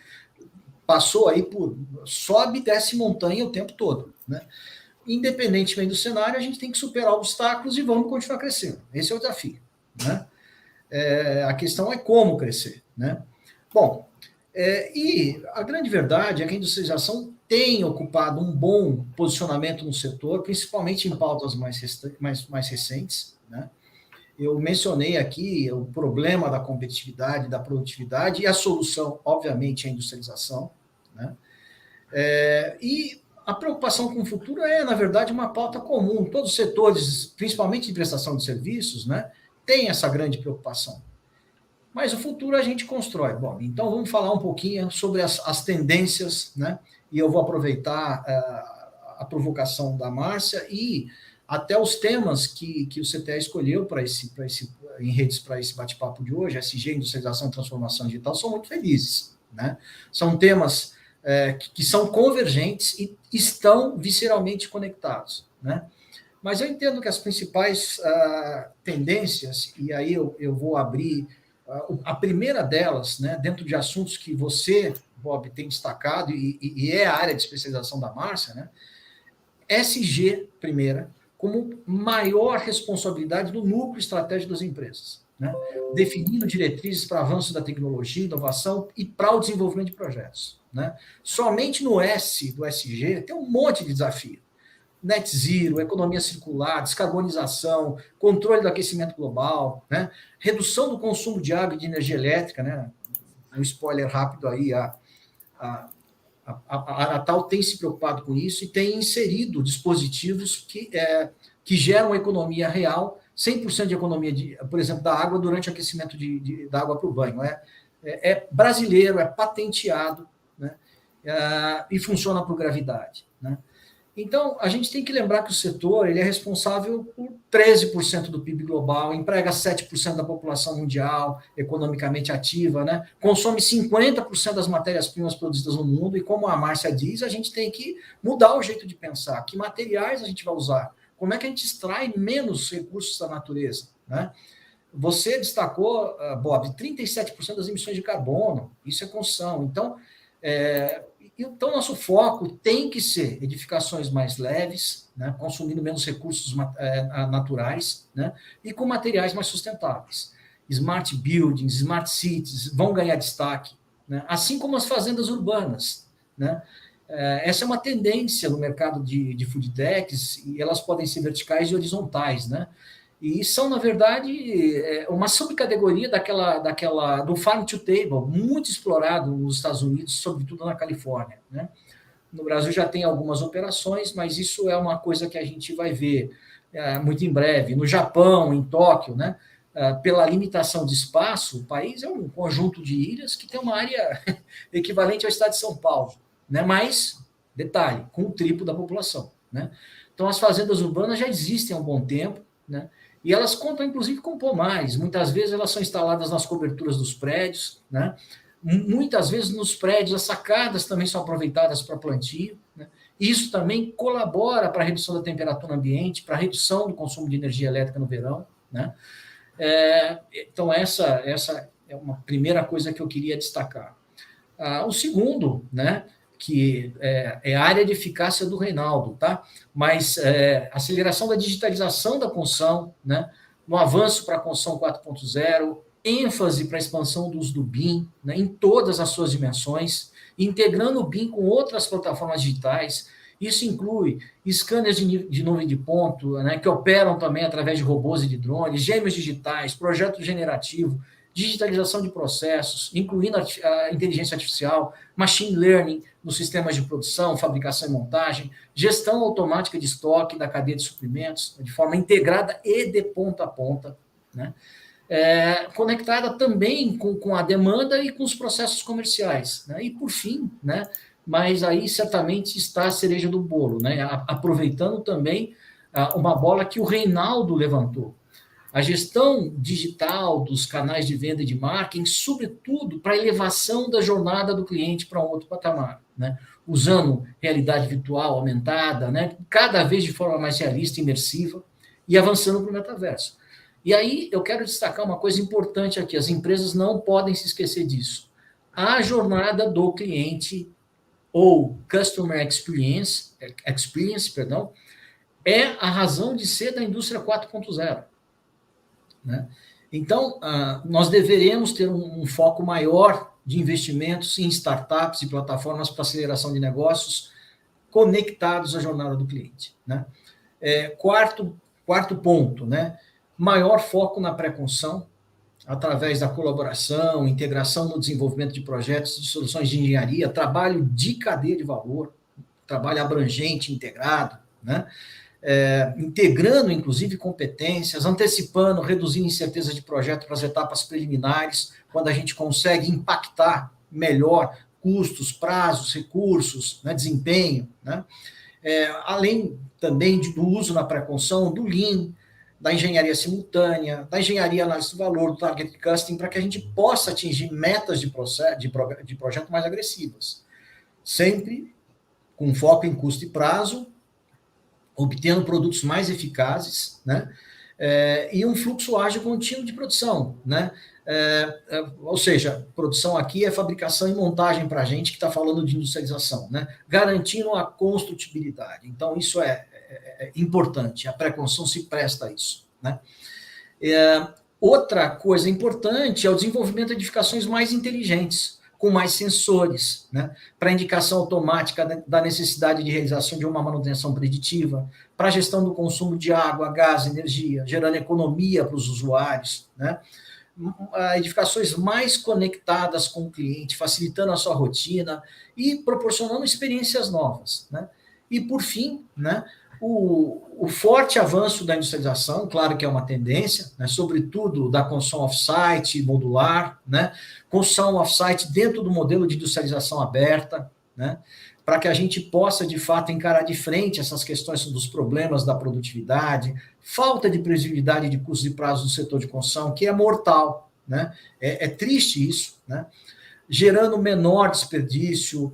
passou aí por sobe e desce montanha o tempo todo, né? Independentemente do cenário, a gente tem que superar obstáculos e vamos continuar crescendo. Esse é o desafio, né? A questão é como crescer, né? Bom, e a grande verdade é que a industrialização tem ocupado um bom posicionamento no setor, principalmente em pautas mais recentes, né? Eu mencionei aqui o problema da competitividade, da produtividade, e a solução, obviamente, é a industrialização, né? E a preocupação com o futuro na verdade, uma pauta comum. Todos os setores, principalmente de prestação de serviços, né, têm essa grande preocupação. Mas o futuro a gente constrói. Bom, então vamos falar um pouquinho sobre as tendências, né? E eu vou aproveitar a provocação da Márcia e até os temas que o CTE escolheu em redes para esse bate-papo de hoje, SG, Industrialização e Transformação Digital, são muito felizes, né? São temas que são convergentes e estão visceralmente conectados, né? Mas eu entendo que as principais tendências, e aí eu vou abrir a primeira delas, né, dentro de assuntos que você, Bob, tem destacado, e é a área de especialização da Márcia, né? SG, primeira, como maior responsabilidade do núcleo estratégico das empresas, né? Definindo diretrizes para avanço da tecnologia, inovação e para o desenvolvimento de projetos, né? Somente no S do SG tem um monte de desafio. Net zero, economia circular, descarbonização, controle do aquecimento global, né? Redução do consumo de água e de energia elétrica, né? Um spoiler rápido aí, a Anatal tem se preocupado com isso e tem inserido dispositivos que geram economia real, 100% de economia, por exemplo, da água durante o aquecimento da água para o banho. É brasileiro, é patenteado, né? E funciona por gravidade, né? Então, a gente tem que lembrar que o setor ele é responsável por 13% do PIB global, emprega 7% da população mundial, economicamente ativa, né? Consome 50% das matérias-primas produzidas no mundo, e como a Márcia diz, a gente tem que mudar o jeito de pensar. Que materiais a gente vai usar? Como é que a gente extrai menos recursos da natureza, né? Você destacou, Bob, 37% das emissões de carbono, isso é construção. Então, nosso foco tem que ser edificações mais leves, né, consumindo menos recursos naturais, né, e com materiais mais sustentáveis. Smart buildings, smart cities vão ganhar destaque, né, assim como as fazendas urbanas, né. Essa é uma tendência no mercado de food techs, e elas podem ser verticais e horizontais, né. E são, na verdade, uma subcategoria do farm to table, muito explorado nos Estados Unidos, sobretudo na Califórnia, né? No Brasil já tem algumas operações, mas isso é uma coisa que a gente vai ver muito em breve. No Japão, em Tóquio, né? Pela limitação de espaço, o país é um conjunto de ilhas que tem uma área equivalente ao estado de São Paulo, né? Mas, detalhe, com o triplo da população, né? Então, as fazendas urbanas já existem há um bom tempo, né? E elas contam, inclusive, com pomares. Muitas vezes elas são instaladas nas coberturas dos prédios, né? Muitas vezes nos prédios as sacadas também são aproveitadas para plantio, né? Isso também colabora para a redução da temperatura ambiente, para a redução do consumo de energia elétrica no verão, né? Então, essa é uma primeira coisa que eu queria destacar. O segundo, né, que é a área de eficácia do Reinaldo, tá? Mas aceleração da digitalização da construção, né? No avanço para a construção 4.0, ênfase para a expansão do uso do BIM, né, em todas as suas dimensões, integrando o BIM com outras plataformas digitais. Isso inclui scanners de nuvem de ponto, né, que operam também através de robôs e de drones, gêmeos digitais, projeto generativo, digitalização de processos, incluindo a inteligência artificial, machine learning nos sistemas de produção, fabricação e montagem, gestão automática de estoque da cadeia de suprimentos, de forma integrada e de ponta a ponta, né? Conectada também com a demanda e com os processos comerciais, né? E, por fim, né, mas aí certamente está a cereja do bolo, né? Aproveitando também uma bola que o Reinaldo levantou, a gestão digital dos canais de venda e de marketing, sobretudo para a elevação da jornada do cliente para um outro patamar, né? Usando realidade virtual aumentada, né? Cada vez de forma mais realista e imersiva, e avançando para o metaverso. E aí eu quero destacar uma coisa importante aqui, as empresas não podem se esquecer disso. A jornada do cliente, ou Customer Experience, é a razão de ser da indústria 4.0. Né? Então, nós deveremos ter um foco maior de investimentos em startups e plataformas para aceleração de negócios conectados à jornada do cliente. Né? Quarto ponto, né? Maior foco na pré-construção, através da colaboração, integração no desenvolvimento de projetos de soluções de engenharia, trabalho de cadeia de valor, trabalho abrangente, integrado, né? Integrando, inclusive, competências, antecipando, reduzindo incerteza de projeto para as etapas preliminares, quando a gente consegue impactar melhor custos, prazos, recursos, né, desempenho, né? Além também do uso na pré-construção, do Lean, da engenharia simultânea, da engenharia análise do valor, do target costing, para que a gente possa atingir metas de projeto mais agressivas. Sempre com foco em custo e prazo, obtendo produtos mais eficazes, né? E um fluxo ágil contínuo de produção, né? Ou seja, produção aqui é fabricação e montagem para a gente que está falando de industrialização, né? Garantindo a construtibilidade. Então, isso é importante, a pré-construção se presta a isso, né? Outra coisa importante é o desenvolvimento de edificações mais inteligentes, com mais sensores, né? Para indicação automática da necessidade de realização de uma manutenção preditiva, para a gestão do consumo de água, gás, energia, gerando economia para os usuários, né? Edificações mais conectadas com o cliente, facilitando a sua rotina e proporcionando experiências novas, né? E, por fim, né, o forte avanço da industrialização, claro que é uma tendência, né, sobretudo da construção off-site, modular, né, construção off-site dentro do modelo de industrialização aberta, né, para que a gente possa, de fato, encarar de frente essas questões dos problemas da produtividade, falta de previsibilidade de custos e prazos no setor de construção, que é mortal, né, é triste isso, né, gerando menor desperdício.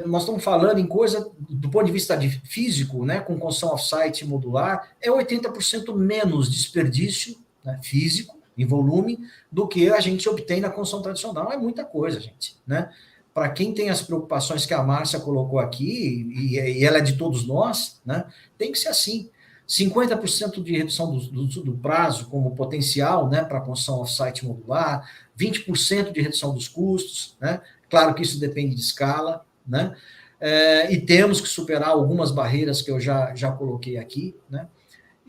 Nós estamos falando em coisa, do ponto de vista físico, né, com construção off-site modular, 80% menos desperdício, né, físico, em volume, do que a gente obtém na construção tradicional. É muita coisa, gente, né? Para quem tem as preocupações que a Márcia colocou aqui, e ela é de todos nós, né, tem que ser assim. 50% de redução do prazo como potencial, né, para a construção off-site modular, 20% de redução dos custos, né? Claro que isso depende de escala, né? E temos que superar algumas barreiras que eu já coloquei aqui, né?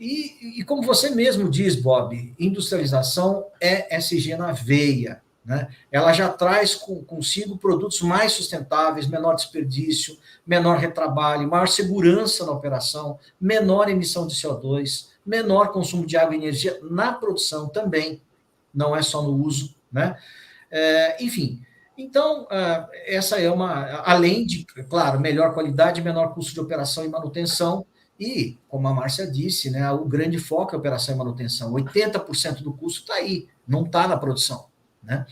E como você mesmo diz, Bob, industrialização é SG na veia, né? Ela já traz consigo produtos mais sustentáveis, menor desperdício, menor retrabalho, maior segurança na operação, menor emissão de CO2, menor consumo de água e energia na produção também, não é só no uso, né? Enfim, então, essa é além de, claro, melhor qualidade, menor custo de operação e manutenção, e, como a Márcia disse, né, o grande foco é operação e manutenção. 80% do custo está aí, não está na produção, né?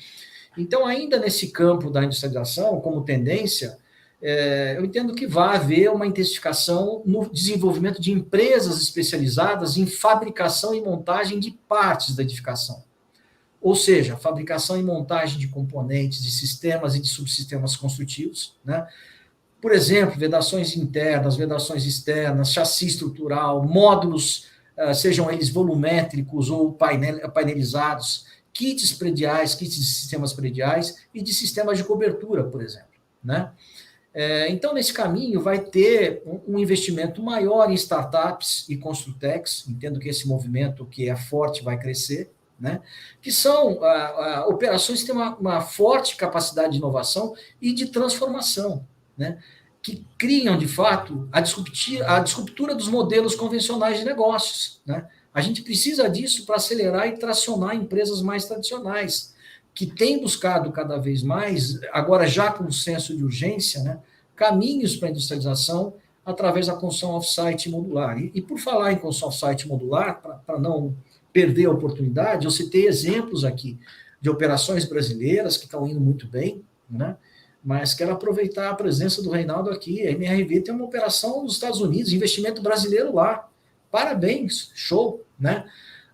Então, ainda nesse campo da industrialização, como tendência, eu entendo que vai haver uma intensificação no desenvolvimento de empresas especializadas em fabricação e montagem de partes da edificação. Ou seja, fabricação e montagem de componentes, de sistemas e de subsistemas construtivos, né? Por exemplo, vedações internas, vedações externas, chassi estrutural, módulos, sejam eles volumétricos ou painelizados, kits prediais, kits de sistemas prediais e de sistemas de cobertura, por exemplo, né? Então, nesse caminho, vai ter um investimento maior em startups e construtecs, entendo que esse movimento que é forte vai crescer, né? Que são operações que têm uma forte capacidade de inovação e de transformação, né? Que criam, de fato, a disruptura dos modelos convencionais de negócios, né? A gente precisa disso para acelerar e tracionar empresas mais tradicionais, que têm buscado cada vez mais, agora já com senso de urgência, né, caminhos para a industrialização através da construção off-site modular. E por falar em construção off-site modular, para não perder a oportunidade, eu citei exemplos aqui de operações brasileiras que estão indo muito bem, né? Mas quero aproveitar a presença do Reinaldo aqui. A MRV tem uma operação nos Estados Unidos, investimento brasileiro lá. Parabéns, show, né?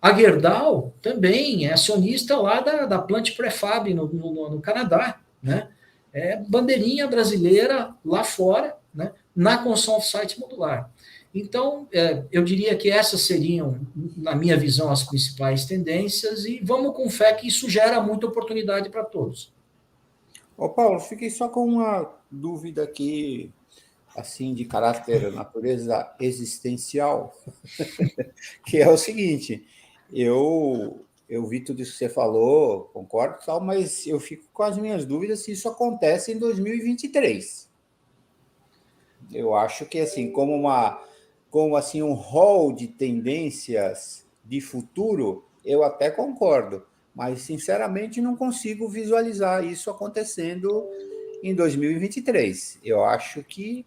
A Gerdau também é acionista lá da Plant Prefab no Canadá, né? É bandeirinha brasileira lá fora, né? Na construção off-site modular. Então, eu diria que essas seriam, na minha visão, as principais tendências, e vamos com fé que isso gera muita oportunidade para todos. Ô, Paulo, fiquei só com uma dúvida aqui, assim, de caráter, natureza existencial, que é o seguinte: eu vi tudo isso que você falou, concordo e tal, mas eu fico com as minhas dúvidas se isso acontece em 2023. Eu acho que, assim, como assim, um rol de tendências de futuro, eu até concordo, mas, sinceramente, não consigo visualizar isso acontecendo em 2023. Eu acho que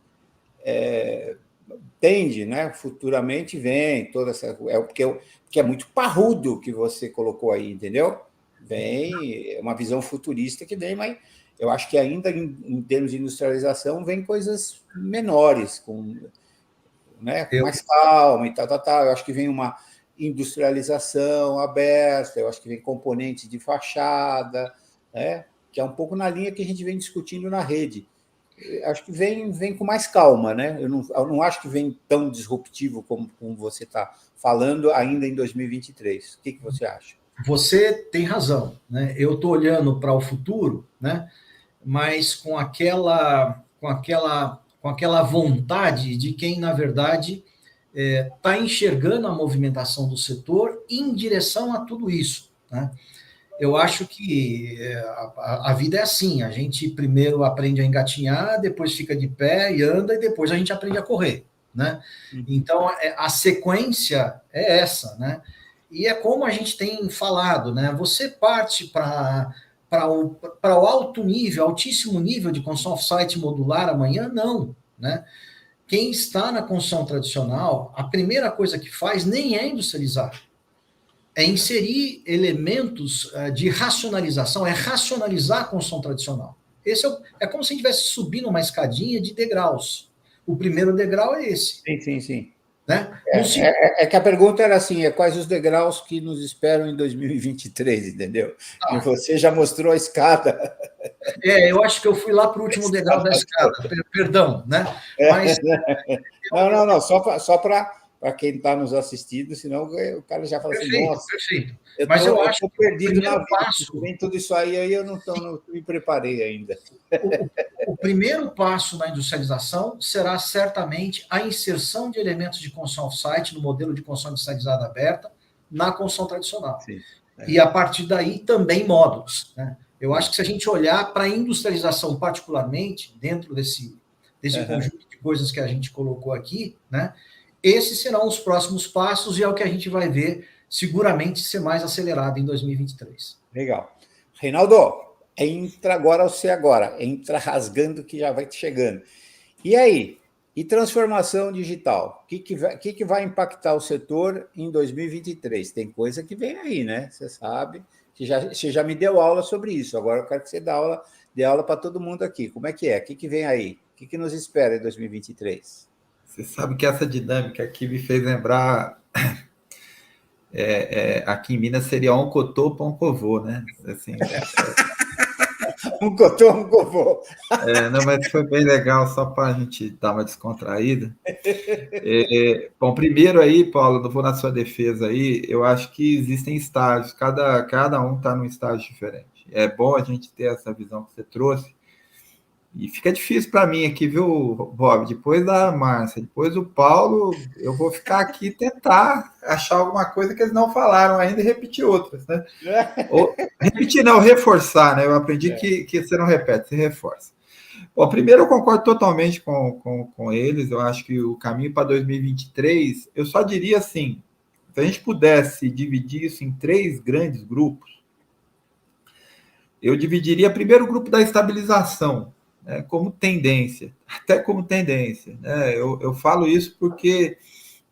tende, né? Futuramente vem toda essa... porque é muito parrudo o que você colocou aí, entendeu? Vem uma visão futurista que vem, mas eu acho que ainda em termos de industrialização vem coisas menores, com mais calma e tal. Eu acho que vem uma industrialização aberta, eu acho que vem componentes de fachada, né? Que é um pouco na linha que a gente vem discutindo na rede. Acho que vem com mais calma, né? Eu não acho que vem tão disruptivo como você está falando ainda em 2023. O que você acha? Você tem razão, né? Eu estou olhando para o futuro, né? Mas com aquela vontade de quem, na verdade, está enxergando a movimentação do setor em direção a tudo isso, né? Eu acho que a vida é assim, a gente primeiro aprende a engatinhar, depois fica de pé e anda, e depois a gente aprende a correr, né? Então, a sequência é essa, né? E é como a gente tem falado, né? Você parte para o alto nível, altíssimo nível de construção off-site modular amanhã? Não, né? Quem está na construção tradicional, a primeira coisa que faz nem é industrializar, é inserir elementos de racionalização, é racionalizar a construção tradicional. Esse é como se a gente estivesse subindo uma escadinha de degraus. O primeiro degrau é esse. Sim. Né? Que a pergunta era assim, quais os degraus que nos esperam em 2023, entendeu? E você já mostrou a escada. Eu acho que eu fui lá para o último degrau da escada, perdão, né? Mas, não, só para para quem está nos assistindo, senão o cara já fala assim, Perfeito, nossa, perfeito. Mas eu acho estou que o perdido na primeiro vida, passo, nem tudo isso aí eu não me preparei ainda. o primeiro passo na industrialização será certamente a inserção de elementos de construção off-site no modelo de construção industrializada aberta na construção tradicional. Sim, E a partir daí também módulos, né? Eu acho que se a gente olhar para a industrialização particularmente, dentro desse conjunto de coisas que a gente colocou aqui, né? Esses serão os próximos passos e é o que a gente vai ver seguramente ser mais acelerado em 2023. Legal. Reinaldo, entra agora você agora. Entra rasgando que já vai chegando. E aí? E transformação digital? O que vai impactar o setor em 2023? Tem coisa que vem aí, né? Você sabe. Você já me deu aula sobre isso. Agora eu quero que você dê aula para todo mundo aqui. Como é que é? O que vem aí? O que nos espera em 2023? Você sabe que essa dinâmica aqui me fez lembrar... aqui em Minas seria um cotô para um covô, né? Assim, um cotô, um covô. Não, mas foi bem legal, só para a gente dar uma descontraída. Bom, primeiro aí, Paulo, não vou na sua defesa aí, eu acho que existem estágios, cada um está num estágio diferente. É bom a gente ter essa visão que você trouxe. E fica difícil para mim aqui, viu, Bob? Depois da Márcia, depois do Paulo, eu vou ficar aqui tentar achar alguma coisa que eles não falaram ainda e repetir outras, né? Ou, repetir não, reforçar, né? Eu aprendi que você não repete, você reforça. Bom, primeiro eu concordo totalmente com eles, eu acho que o caminho para 2023, eu só diria assim, se a gente pudesse dividir isso em 3 grandes grupos, eu dividiria primeiro o grupo da estabilização, como tendência, até como tendência. Né? Eu falo isso porque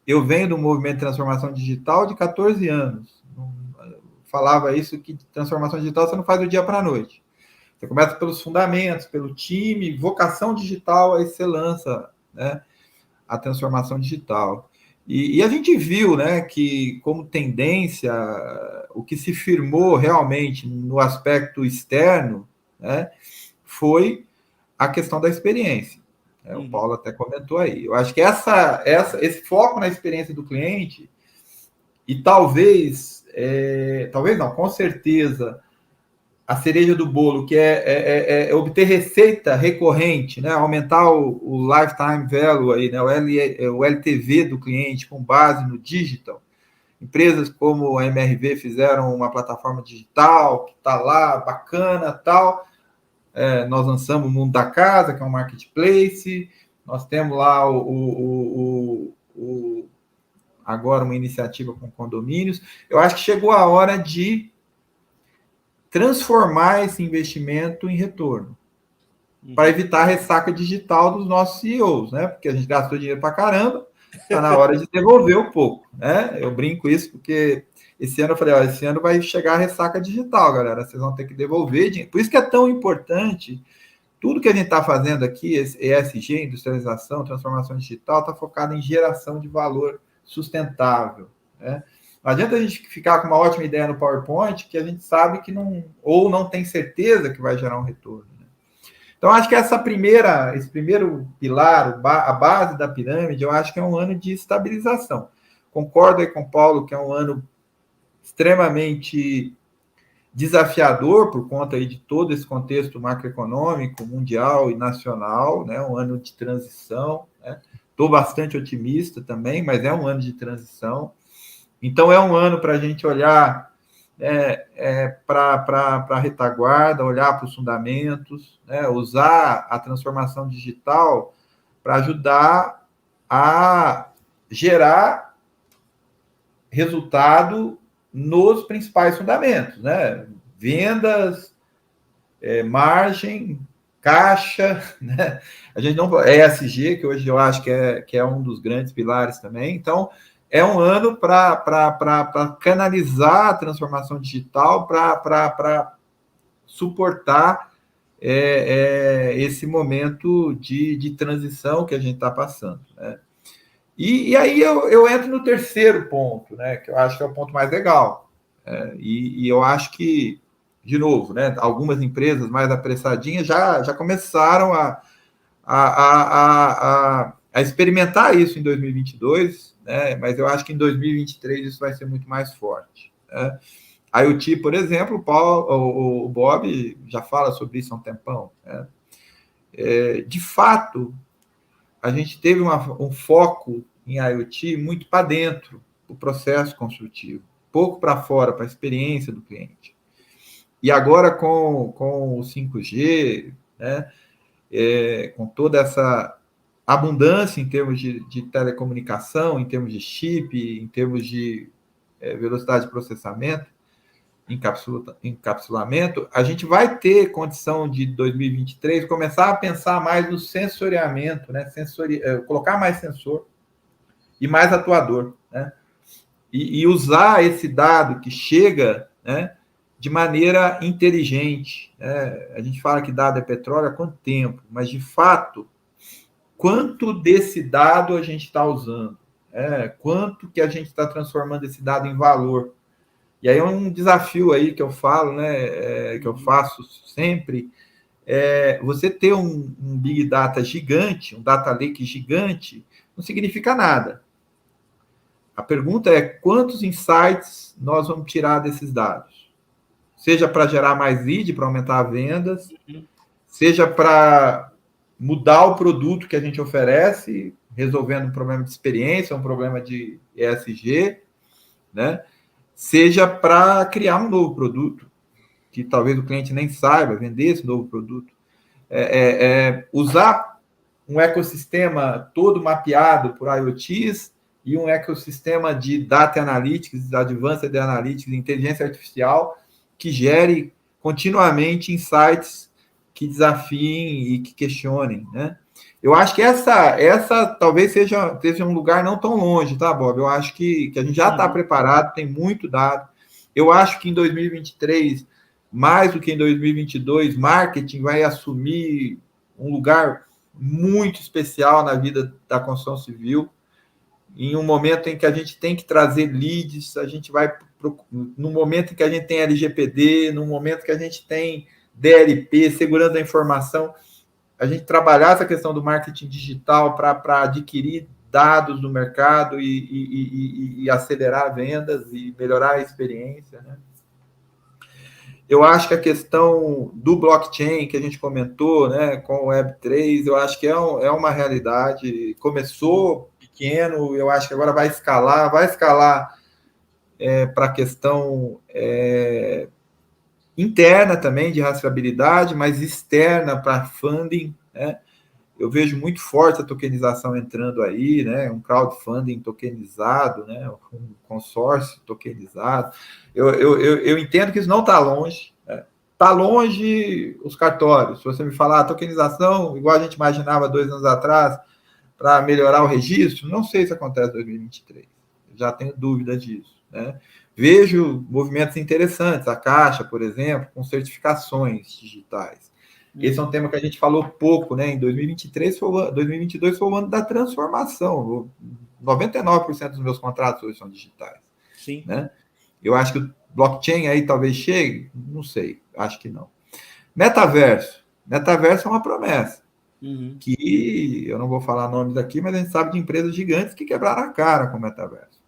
eu venho do movimento de transformação digital de 14 anos. Eu falava isso, que transformação digital você não faz do dia para a noite. Você começa pelos fundamentos, pelo time, vocação digital, aí você lança, né, a transformação digital. E a gente viu, né, que como tendência, o que se firmou realmente no aspecto externo, né, foi a questão da experiência. O Paulo até comentou aí. Eu acho que esse foco na experiência do cliente, e talvez não, com certeza, a cereja do bolo, que é obter receita recorrente, né? Aumentar o lifetime value, aí, né? o LTV do cliente com base no digital. Empresas como a MRV fizeram uma plataforma digital que está lá, bacana, tal. Nós lançamos o Mundo da Casa, que é um marketplace. Nós temos lá agora uma iniciativa com condomínios. Eu acho que chegou a hora de transformar esse investimento em retorno, para evitar a ressaca digital dos nossos CEOs, né? Porque a gente gastou dinheiro para caramba, está na hora de devolver um pouco, né? Eu brinco isso porque esse ano eu falei, esse ano vai chegar a ressaca digital, galera, vocês vão ter que devolver dinheiro. Por isso que é tão importante, tudo que a gente está fazendo aqui, ESG, industrialização, transformação digital, está focado em geração de valor sustentável, né? Não adianta a gente ficar com uma ótima ideia no PowerPoint que a gente sabe que não tem certeza que vai gerar um retorno. Né? Então, acho que esse primeiro pilar, a base da pirâmide, eu acho que é um ano de estabilização. Concordo aí com o Paulo que é um ano extremamente desafiador por conta aí de todo esse contexto macroeconômico, mundial e nacional, né? Um ano de transição. Estou bastante otimista também, mas é um ano de transição. Então, é um ano para a gente olhar para a retaguarda, olhar para os fundamentos, né? Usar a transformação digital para ajudar a gerar resultado nos principais fundamentos, né? Vendas, margem, caixa, né? A gente não ESG, que hoje eu acho que é um dos grandes pilares também. Então, é um ano para canalizar a transformação digital, para suportar esse momento de transição que a gente está passando. Né? E aí eu entro no terceiro ponto, né, que eu acho que é o ponto mais legal. E eu acho que, de novo, né, algumas empresas mais apressadinhas já começaram a experimentar isso em 2022, né? Mas eu acho que em 2023 isso vai ser muito mais forte, né? A IoT, por exemplo, o Bob já fala sobre isso há um tempão, né? De fato, a gente teve um foco em IoT muito para dentro do processo construtivo, pouco para fora, para a experiência do cliente. E agora com o 5G, né, com toda essa abundância em termos de telecomunicação, em termos de chip, em termos de velocidade de processamento, encapsulamento, a gente vai ter condição de 2023 começar a pensar mais no sensoriamento, né? Colocar mais sensor e mais atuador, né? E usar esse dado que chega, né, de maneira inteligente, né? A gente fala que dado é petróleo há quanto tempo, mas de fato, quanto desse dado a gente está usando? Quanto que a gente está transformando esse dado em valor? E aí é um desafio aí que eu falo, né, que eu faço sempre, você ter um Big Data gigante, um Data Lake gigante, não significa nada. A pergunta é quantos insights nós vamos tirar desses dados? Seja para gerar mais lead, para aumentar as vendas, seja para mudar o produto que a gente oferece, resolvendo um problema de experiência, um problema de ESG, né? Seja para criar um novo produto, que talvez o cliente nem saiba vender esse novo produto. Usar um ecossistema todo mapeado por IoTs e um ecossistema de Data Analytics, Advanced Analytics, inteligência artificial, que gere continuamente insights que desafiem e que questionem, né? Eu acho que essa talvez seja um lugar não tão longe, tá, Bob? Eu acho que a gente já está preparado, tem muito dado. Eu acho que em 2023, mais do que em 2022, marketing vai assumir um lugar muito especial na vida da construção civil. Em um momento em que a gente tem que trazer leads, a gente vai no momento em que a gente tem LGPD, no momento que a gente tem DLP, segurança da informação, a gente trabalhar essa questão do marketing digital para adquirir dados do mercado e acelerar vendas e melhorar a experiência, né? Eu acho que a questão do blockchain que a gente comentou, né, com o Web3, eu acho que é uma realidade. Começou pequeno, eu acho que agora vai escalar para a questão interna também de rastreabilidade, mas externa para funding, né? Eu vejo muito forte a tokenização entrando aí, né? Um crowdfunding tokenizado, né? Um consórcio tokenizado. Eu entendo que isso não está longe. Está longe os cartórios. Se você me falar tokenização, igual a gente imaginava 2 anos atrás, para melhorar o registro, não sei se acontece em 2023. Já tenho dúvida disso, né? Vejo movimentos interessantes, a Caixa, por exemplo, com certificações digitais. Esse é um tema que a gente falou pouco, né? Em 2022 foi o ano da transformação. 99% dos meus contratos hoje são digitais. Sim. Né? Eu acho que o blockchain aí talvez chegue, não sei, acho que não. Metaverso é uma promessa. Que eu não vou falar nomes aqui, mas a gente sabe de empresas gigantes que quebraram a cara com o metaverso.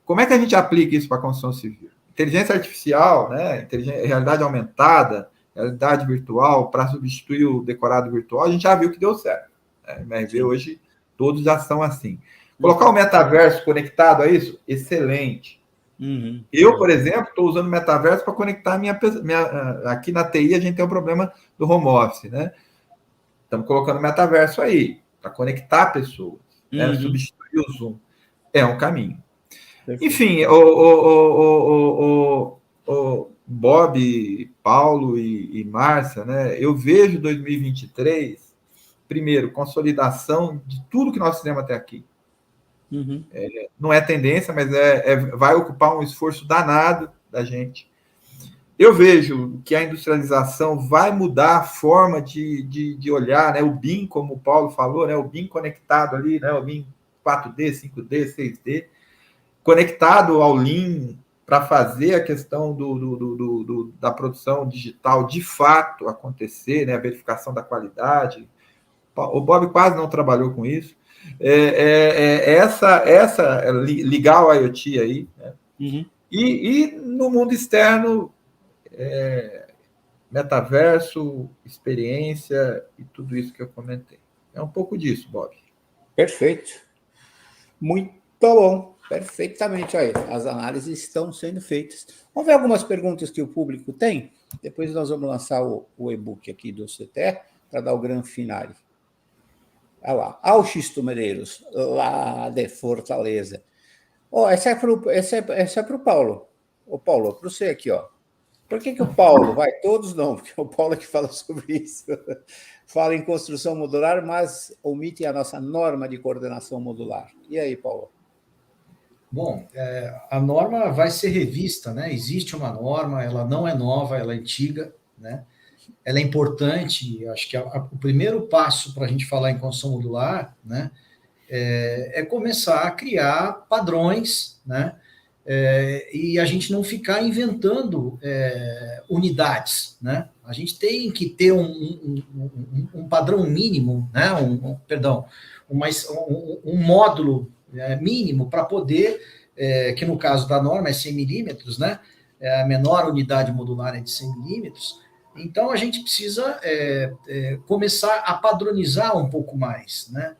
Como é que a gente aplica isso para a construção civil? Inteligência artificial, né? Realidade aumentada, realidade virtual, para substituir o decorado virtual, a gente já viu que deu certo. MRV hoje, todos já são assim. Colocar o metaverso conectado a isso, excelente. Eu, por exemplo, estou usando o metaverso para conectar aqui na TI a gente tem um problema do home office, né? Estamos colocando o metaverso aí, para conectar pessoas, né? Substituir o Zoom. É um caminho. Perfeito. Enfim, o Bob, Paulo e Márcia, né? Eu vejo 2023, primeiro, consolidação de tudo que nós fizemos até aqui. Não é tendência, mas vai ocupar um esforço danado da gente. Eu vejo que a industrialização vai mudar a forma de olhar, né? O BIM, como o Paulo falou, né? O BIM conectado ali, né? O BIM 4D, 5D, 6D, conectado ao Lean para fazer a questão da produção digital de fato acontecer, né? A verificação da qualidade, O Bob quase não trabalhou com isso. Ligar o IoT aí, né? E no mundo externo, metaverso, experiência e tudo isso que eu comentei. É um pouco disso, Bob. Perfeito. Muito bom. Perfeitamente aí. As análises estão sendo feitas. Vamos ver algumas perguntas que o público tem? Depois nós vamos lançar o e-book aqui do CTE para dar o grande finale. Olha lá. Alxisto Medeiros, lá de Fortaleza. Essa é para o Paulo. Ô, Paulo, para você aqui, ó. Por que o Paulo vai? Todos não, porque o Paulo é que fala sobre isso. Fala em construção modular, mas omite a nossa norma de coordenação modular. E aí, Paulo? Bom, a norma vai ser revista, né? Existe uma norma, ela não é nova, ela é antiga, né? Ela é importante, acho que o primeiro passo para a gente falar em construção modular, né, é começar a criar padrões, né? E a gente não ficar inventando unidades, né? A gente tem que ter um padrão mínimo, né? Um módulo mínimo para poder, que no caso da norma é 100 milímetros, né? A menor unidade modular é de 100 milímetros. Então, a gente precisa começar a padronizar um pouco mais, né?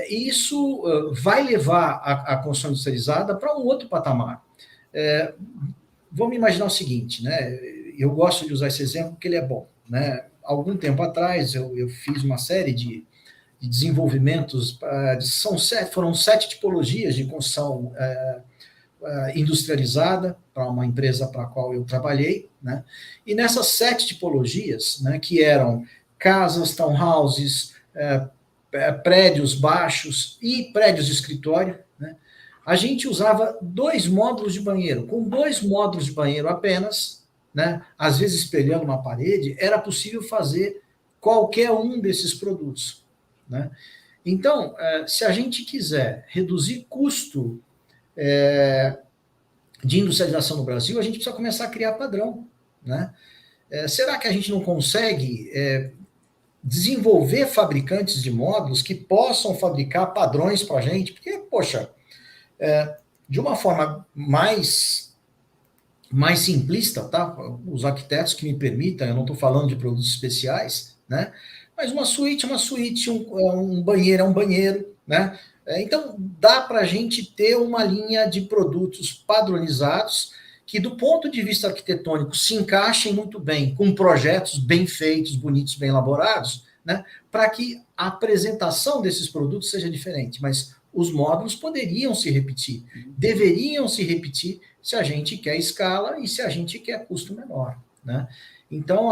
E isso vai levar a construção industrializada para um outro patamar. Vamos imaginar o seguinte, né? Eu gosto de usar esse exemplo porque ele é bom, né? Algum tempo atrás, eu fiz uma série de desenvolvimentos, foram 7 tipologias de construção industrializada para uma empresa para a qual eu trabalhei, né? E nessas 7 tipologias, né, que eram casas, townhouses, prédios baixos e prédios de escritório, né, a gente usava 2 módulos de banheiro. Com 2 módulos de banheiro apenas, né, às vezes espelhando uma parede, era possível fazer qualquer um desses produtos, né? Então, se a gente quiser reduzir custo de industrialização no Brasil, a gente precisa começar a criar padrão, né? Será que a gente não consegue desenvolver fabricantes de módulos que possam fabricar padrões para a gente? Porque, poxa, de uma forma mais simplista, tá? Os arquitetos que me permitam, eu não estou falando de produtos especiais, né? Mas uma suíte é uma suíte, um banheiro é um banheiro, né? Então, dá para a gente ter uma linha de produtos padronizados que, do ponto de vista arquitetônico, se encaixem muito bem com projetos bem feitos, bonitos, bem elaborados, né? Para que a apresentação desses produtos seja diferente. Mas os módulos poderiam se repetir, deveriam se repetir se a gente quer escala e se a gente quer custo menor, né? Então,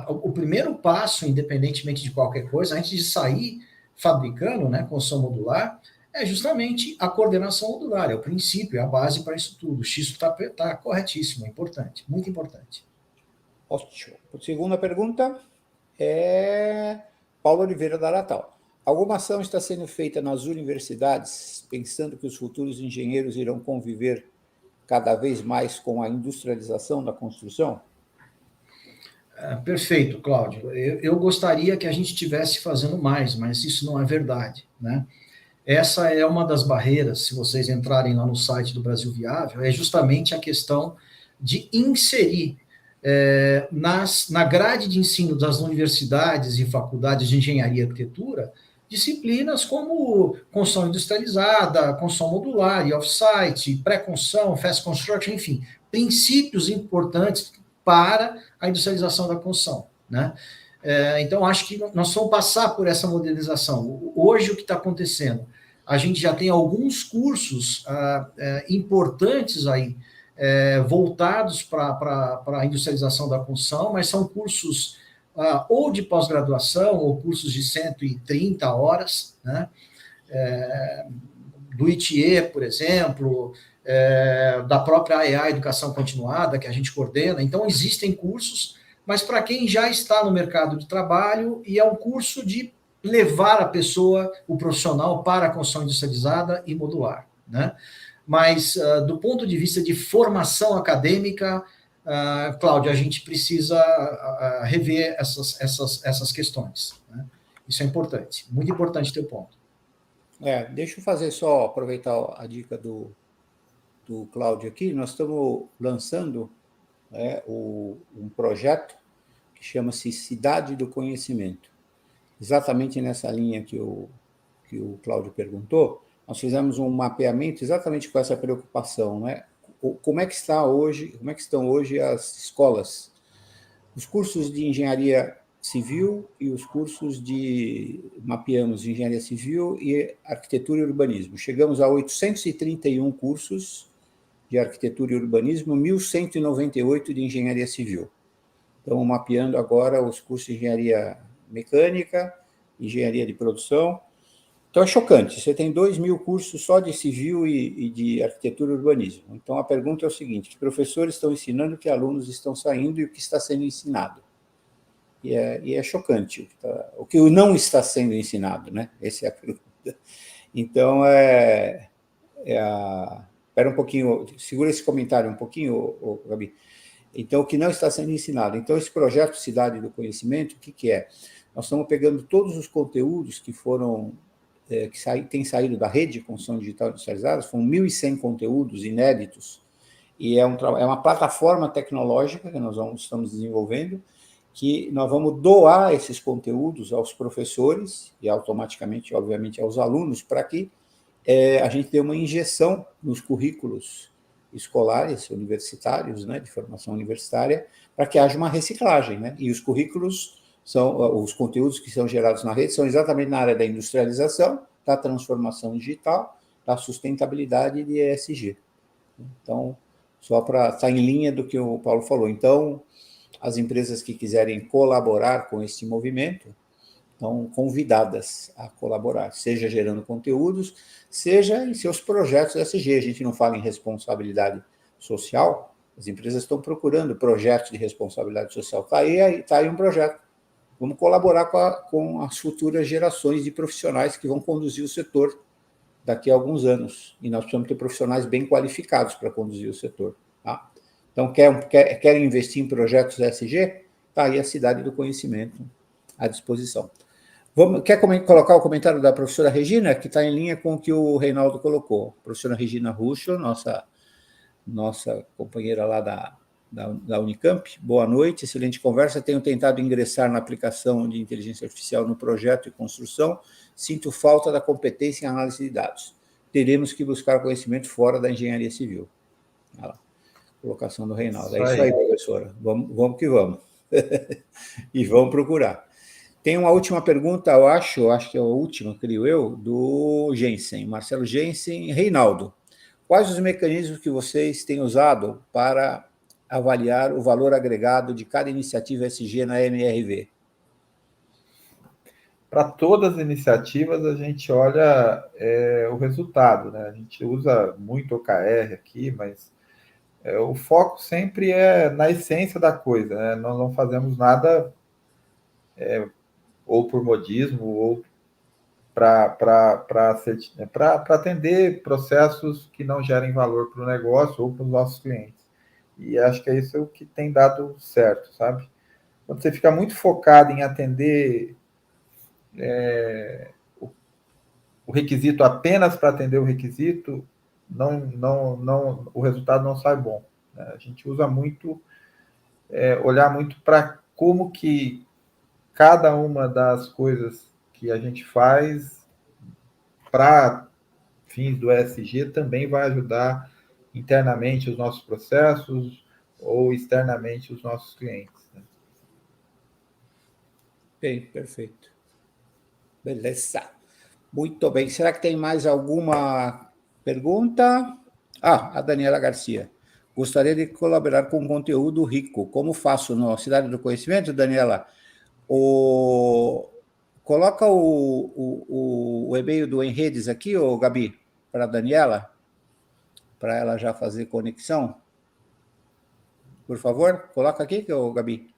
o primeiro passo, independentemente de qualquer coisa, antes de sair fabricando, né, construção modular, é justamente a coordenação modular, é o princípio, é a base para isso tudo. O X está corretíssimo, é importante, muito importante. Ótimo. A segunda pergunta é Paulo Oliveira da Aratal. Alguma ação está sendo feita nas universidades, pensando que os futuros engenheiros irão conviver cada vez mais com a industrialização da construção? Perfeito, Cláudio. Eu gostaria que a gente estivesse fazendo mais, mas isso não é verdade, né? Essa é uma das barreiras, se vocês entrarem lá no site do Brasil Viável, é justamente a questão de inserir na grade de ensino das universidades e faculdades de engenharia e arquitetura disciplinas como construção industrializada, construção modular e off-site, pré-construção, fast construction, enfim, princípios importantes para a industrialização da construção, né? Então, acho que nós vamos passar por essa modernização. Hoje, o que está acontecendo? A gente já tem alguns cursos importantes aí, voltados para a industrialização da construção, mas são cursos ou de pós-graduação, ou cursos de 130 horas, né? Do ITIE, por exemplo, da própria AEA, Educação Continuada, que a gente coordena. Então, existem cursos, mas para quem já está no mercado de trabalho, e é um curso de levar a pessoa, o profissional, para a construção industrializada e modular, né? Mas, do ponto de vista de formação acadêmica, Cláudio, a gente precisa rever essas questões, né? Isso é importante, muito importante teu ponto. Deixa eu fazer só, aproveitar a dica do Cláudio aqui. Nós estamos lançando um projeto que chama-se Cidade do Conhecimento. Exatamente nessa linha que o Cláudio perguntou, nós fizemos um mapeamento exatamente com essa preocupação, né? Como é que estão hoje as escolas? Os cursos de engenharia civil e os cursos mapeamos de engenharia civil e arquitetura e urbanismo. Chegamos a 831 cursos de arquitetura e urbanismo, 1.198 de engenharia civil. Estamos mapeando agora os cursos de engenharia mecânica, engenharia de produção. Então, é chocante. Você tem 2.000 cursos só de civil e de arquitetura e urbanismo. Então, a pergunta é o seguinte: os professores estão ensinando, que alunos estão saindo e o que está sendo ensinado? E é chocante o que não está sendo ensinado, né? Essa é a pergunta. Então, espera um pouquinho, segura esse comentário um pouquinho, Gabi. Então, o que não está sendo ensinado? Então, esse projeto Cidade do Conhecimento, o que é? Nós estamos pegando todos os conteúdos que têm saído da rede de construção digital industrializada, foram 1.100 conteúdos inéditos, e é uma plataforma tecnológica que nós estamos desenvolvendo, que nós vamos doar esses conteúdos aos professores e automaticamente, obviamente, aos alunos, para que a gente dê uma injeção nos currículos escolares, universitários, né, de formação universitária, para que haja uma reciclagem, né? E os currículos os conteúdos que são gerados na rede são exatamente na área da industrialização, da transformação digital, da sustentabilidade e de ESG. Então, só para estar em linha do que o Paulo falou. Então, as empresas que quiserem colaborar com esse movimento estão convidadas a colaborar, seja gerando conteúdos, seja em seus projetos ESG. A gente não fala em responsabilidade social, as empresas estão procurando projetos de responsabilidade social. Está aí um projeto. Vamos colaborar com as futuras gerações de profissionais que vão conduzir o setor daqui a alguns anos. E nós precisamos ter profissionais bem qualificados para conduzir o setor. Tá? Então, querem investir em projetos ESG? Está aí a Cidade do Conhecimento à disposição. Quer colocar o comentário da professora Regina, que está em linha com o que o Reinaldo colocou? A professora Regina Ruschel, nossa companheira lá da Unicamp. Boa noite, excelente conversa. Tenho tentado ingressar na aplicação de inteligência artificial no projeto e construção. Sinto falta da competência em análise de dados. Teremos que buscar conhecimento fora da engenharia civil. Olha lá, colocação do Reinaldo. É isso aí, professora. Vamos que vamos. E vamos procurar. Tem uma última pergunta, eu acho que é a última, creio eu, do Jensen, Marcelo Jensen. Reinaldo, quais os mecanismos que vocês têm usado para avaliar o valor agregado de cada iniciativa ESG na MRV? Para todas as iniciativas, a gente olha o resultado, né? A gente usa muito OKR aqui, mas o foco sempre é na essência da coisa, né? Nós não fazemos nada ou por modismo, ou para atender processos que não gerem valor para o negócio ou para os nossos clientes. E acho que é isso que tem dado certo, sabe? Quando você fica muito focado em atender o requisito apenas para atender o requisito, o resultado não sai bom. Né? A gente usa muito, olhar muito para como que cada uma das coisas que a gente faz para fins do ESG também vai ajudar internamente os nossos processos ou externamente os nossos clientes. Né? Bem, perfeito. Beleza. Muito bem. Será que tem mais alguma pergunta? A Daniela Garcia. Gostaria de colaborar com conteúdo rico. Como faço na Cidade do Conhecimento, Daniela? Coloca o e-mail do Enredes aqui, Gabi, para a Daniela, para ela já fazer conexão. Por favor, coloca aqui, Gabi.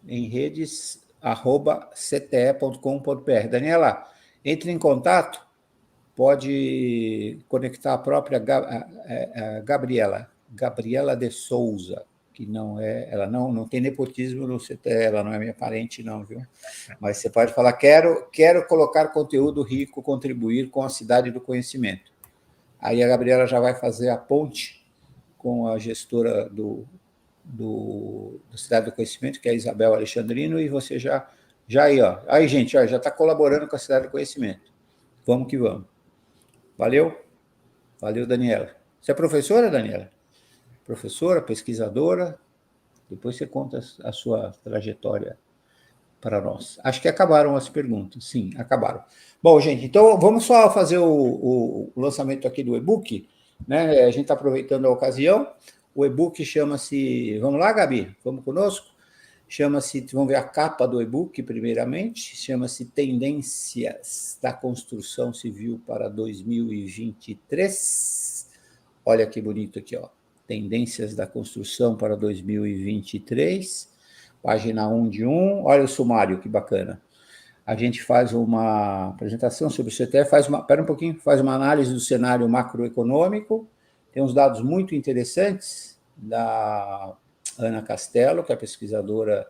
enredes@cte.com.br. Daniela, entre em contato, pode conectar a própria Gabriela de Souza, que não é, ela não tem nepotismo no CTE, ela não é minha parente, não, viu? Mas você pode falar, quero colocar conteúdo rico, contribuir com a cidade do conhecimento. Aí a Gabriela já vai fazer a ponte com a gestora do Cidade do Conhecimento, que é a Isabel Alexandrino, e você já aí, ó. Aí, gente, ó, já está colaborando com a Cidade do Conhecimento. Vamos que vamos. Valeu? Valeu, Daniela. Você é professora, Daniela? Professora, pesquisadora? Depois você conta a sua trajetória para nós. Acho que acabaram as perguntas. Sim, acabaram. Bom, gente, então vamos só fazer o lançamento aqui do e-book, né? A gente está aproveitando a ocasião. O e-book chama-se... Vamos lá, Gabi? Vamos conosco? Chama-se... Vamos ver a capa do e-book, primeiramente. Chama-se Tendências da Construção Civil para 2023. Olha que bonito aqui, ó. Tendências da Construção para 2023. Página 1 de 1. Olha o sumário, que bacana. A gente faz uma apresentação sobre o CTE, faz uma análise do cenário macroeconômico. Tem uns dados muito interessantes da Ana Castelo, que é pesquisadora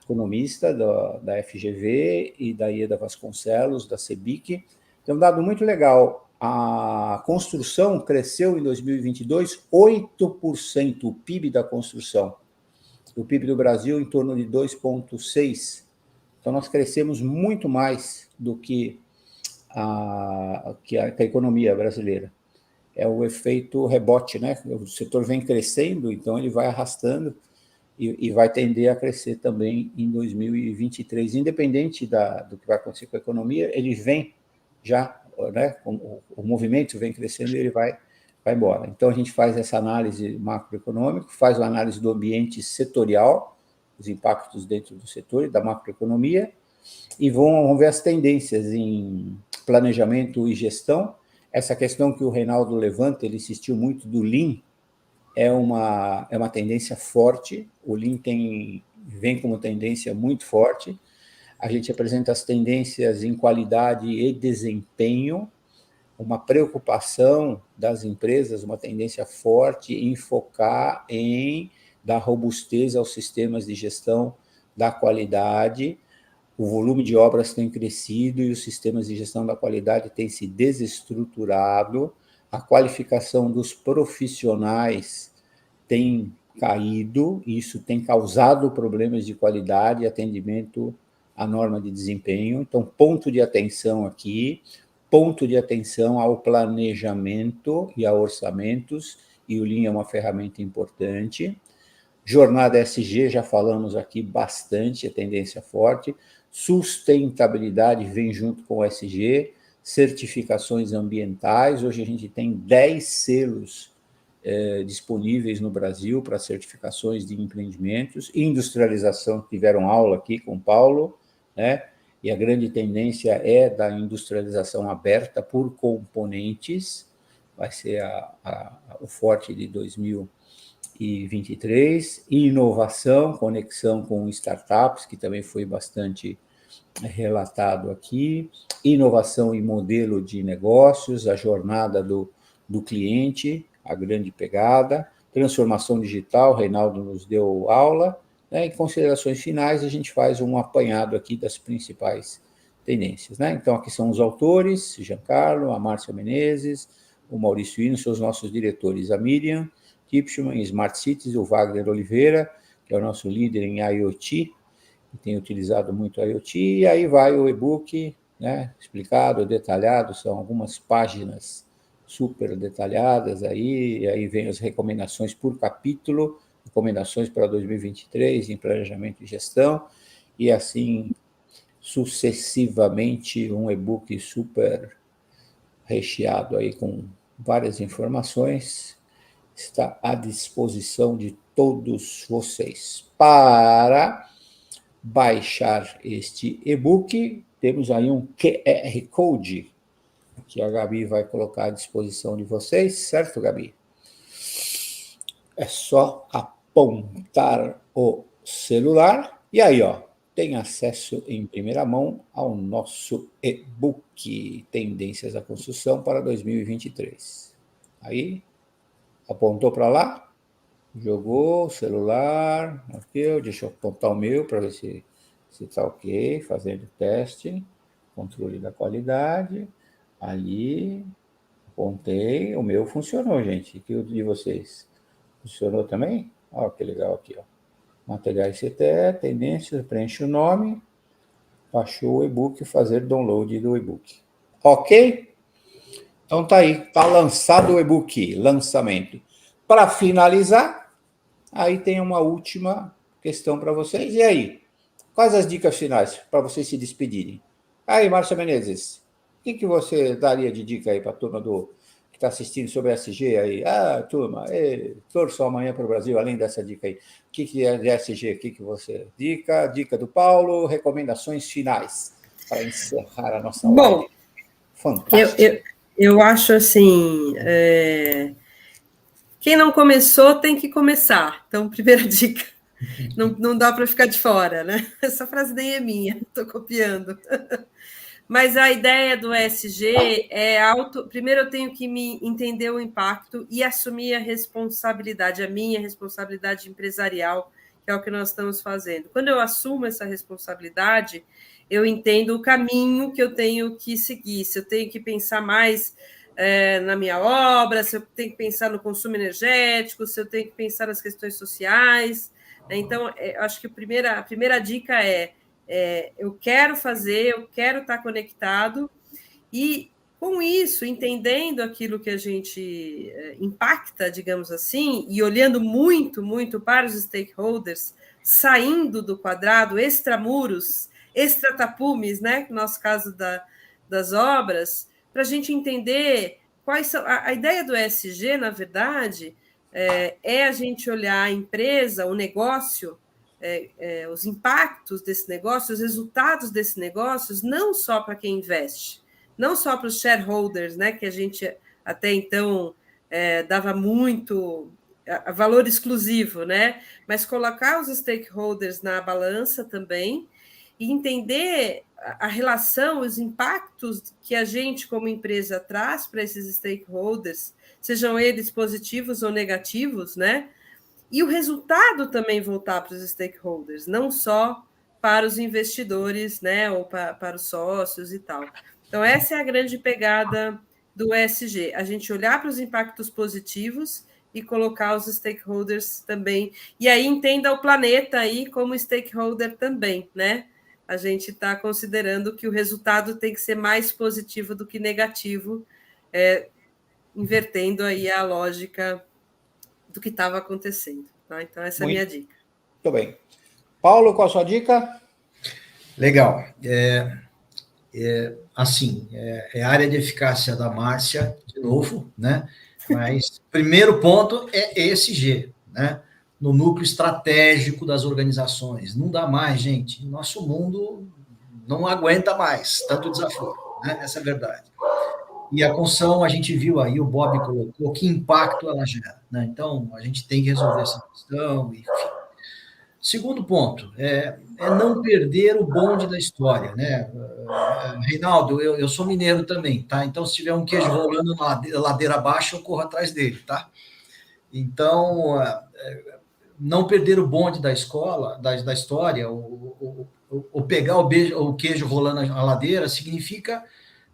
economista da FGV, e da Ieda Vasconcelos, da CEBIC. Tem um dado muito legal. A construção cresceu em 2022 8%, o PIB da construção. O PIB do Brasil em torno de 2,6%. Então, nós crescemos muito mais do que a economia brasileira. É o efeito rebote, né? O setor vem crescendo, então ele vai arrastando e vai tender a crescer também em 2023. Independente do que vai acontecer com a economia, ele vem já, né? O movimento vem crescendo e ele vai embora. Então, a gente faz essa análise macroeconômica, faz uma análise do ambiente setorial, os impactos dentro do setor e da macroeconomia, e vamos ver as tendências em planejamento e gestão. Essa questão que o Reinaldo levanta, ele insistiu muito do Lean, é uma tendência forte, o Lean vem como tendência muito forte. A gente apresenta as tendências em qualidade e desempenho, uma preocupação das empresas, uma tendência forte em focar em dar robustez aos sistemas de gestão da qualidade. O volume de obras tem crescido e os sistemas de gestão da qualidade têm se desestruturado, a qualificação dos profissionais tem caído, e isso tem causado problemas de qualidade e atendimento à norma de desempenho. Então, ponto de atenção aqui, ponto de atenção ao planejamento e a orçamentos, e o Lean é uma ferramenta importante. Jornada ESG, já falamos aqui bastante, é tendência forte. Sustentabilidade vem junto com o ESG, certificações ambientais. Hoje a gente tem 10 selos disponíveis no Brasil para certificações de empreendimentos. Industrialização, tiveram aula aqui com o Paulo, né? E a grande tendência é da industrialização aberta por componentes, vai ser o forte de 2023, inovação, conexão com startups, que também foi bastante relatado aqui, inovação e modelo de negócios, a jornada do cliente, a grande pegada, transformação digital, Reinaldo nos deu aula, né? Em considerações finais, a gente faz um apanhado aqui das principais tendências, né? Então, aqui são os autores, Giancarlo, a Márcia Menezes, o Maurício Hino, são os nossos diretores, a Miriam Kipschmann, em Smart Cities, o Wagner Oliveira, que é o nosso líder em IoT, que tem utilizado muito IoT, e aí vai o e-book, né, explicado, detalhado, são algumas páginas super detalhadas aí, e aí vem as recomendações por capítulo, recomendações para 2023 em planejamento e gestão, e assim sucessivamente, um e-book super recheado aí com várias informações, está à disposição de todos vocês. Para baixar este e-book, temos aí um QR Code, que a Gabi vai colocar à disposição de vocês, certo, Gabi? É só apontar o celular e aí, ó, tem acesso em primeira mão ao nosso e-book Tendências da Construção para 2023. Aí, apontou para lá? Jogou o celular, aqui, deixa eu apontar o meu para ver se está ok, fazendo o teste, controle da qualidade, ali, apontei, o meu funcionou, gente, e o de vocês? Funcionou também? Olha que legal aqui, ó. Materiais CTE, tendências, preenche o nome, baixou o e-book, fazer download do e-book. Ok? Então tá aí, tá lançado o e-book, lançamento. Para finalizar, aí tem uma última questão para vocês. E aí? Quais as dicas finais para vocês se despedirem? Aí, Márcia Menezes, o que você daria de dica aí para a turma que está assistindo sobre SG aí? Ah, turma, torço amanhã para o Brasil, além dessa dica aí. O que é de SG? O que você dica? Dica do Paulo, recomendações finais para encerrar a nossa live. Bom, Fantástico. Eu acho assim, quem não começou tem que começar. Então, primeira dica, não dá para ficar de fora, né? Essa frase nem é minha, estou copiando. Mas a ideia do ESG é primeiro eu tenho que me entender o impacto e assumir a responsabilidade, a minha responsabilidade empresarial, que é o que nós estamos fazendo. Quando eu assumo essa responsabilidade, eu entendo o caminho que eu tenho que seguir, se eu tenho que pensar mais na minha obra, se eu tenho que pensar no consumo energético, se eu tenho que pensar nas questões sociais. Então, acho que a primeira dica eu quero fazer, eu quero estar conectado, e com isso, entendendo aquilo que a gente impacta, digamos assim, e olhando muito, muito para os stakeholders, saindo do quadrado, extramuros, extratapumes, né? No nosso caso das obras, para a gente entender quais são. A ideia do ESG, na verdade, é a gente olhar a empresa, o negócio, os impactos desse negócio, os resultados desse negócio, não só para quem investe, não só para os shareholders, né, que a gente até então dava muito valor exclusivo, né, mas colocar os stakeholders na balança também e entender a relação, os impactos que a gente, como empresa, traz para esses stakeholders, sejam eles positivos ou negativos, né? E o resultado também voltar para os stakeholders, não só para os investidores, né, ou para os sócios e tal. Então, essa é a grande pegada do ESG, a gente olhar para os impactos positivos e colocar os stakeholders também. E aí entenda o planeta aí como stakeholder também, né? A gente está considerando que o resultado tem que ser mais positivo do que negativo, invertendo aí a lógica do que estava acontecendo. Tá? Então, essa é a minha dica. Muito bem. Paulo, qual a sua dica? Legal. Assim, a área de eficácia da Márcia, de novo, né? Mas primeiro ponto é ESG, né? No núcleo estratégico das organizações. Não dá mais, gente. Nosso mundo não aguenta mais tanto desafio, né? Essa é a verdade. E a construção, a gente viu aí, o Bob colocou, que impacto ela gera, né? Então, a gente tem que resolver essa questão, enfim. Segundo ponto, não perder o bonde da história, né? Reinaldo, eu sou mineiro também, tá? Então, se tiver um queijo rolando na ladeira abaixo, eu corro atrás dele, tá? Então, não perder o bonde da escola, da história, ou pegar o queijo rolando na ladeira, significa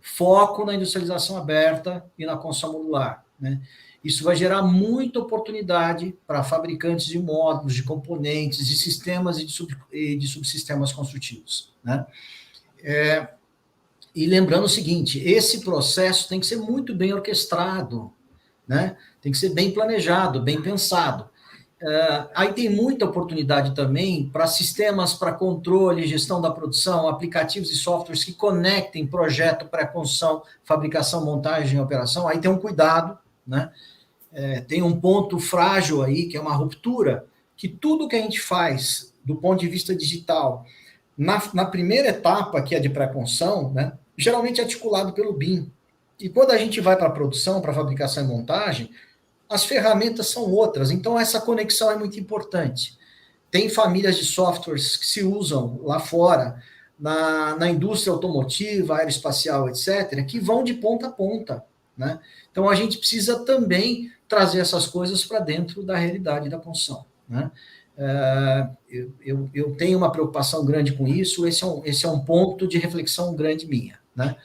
foco na industrialização aberta e na construção modular, né? Isso vai gerar muita oportunidade para fabricantes de módulos, de componentes, de sistemas e de subsistemas construtivos, né? E lembrando o seguinte, esse processo tem que ser muito bem orquestrado, né? Tem que ser bem planejado, bem pensado. Aí tem muita oportunidade também para sistemas para controle, gestão da produção, aplicativos e softwares que conectem projeto, pré-construção, fabricação, montagem e operação. Aí tem um cuidado, né? Tem um ponto frágil aí, que é uma ruptura, que tudo que a gente faz do ponto de vista digital, na primeira etapa, que é de pré-construção, né, geralmente é articulado pelo BIM. E quando a gente vai para a produção, para fabricação e montagem, as ferramentas são outras, então essa conexão é muito importante. Tem famílias de softwares que se usam lá fora, na indústria automotiva, aeroespacial, etc., que vão de ponta a ponta, né? Então, a gente precisa também trazer essas coisas para dentro da realidade da construção, né? Eu tenho uma preocupação grande com isso, esse é um ponto de reflexão grande minha, né?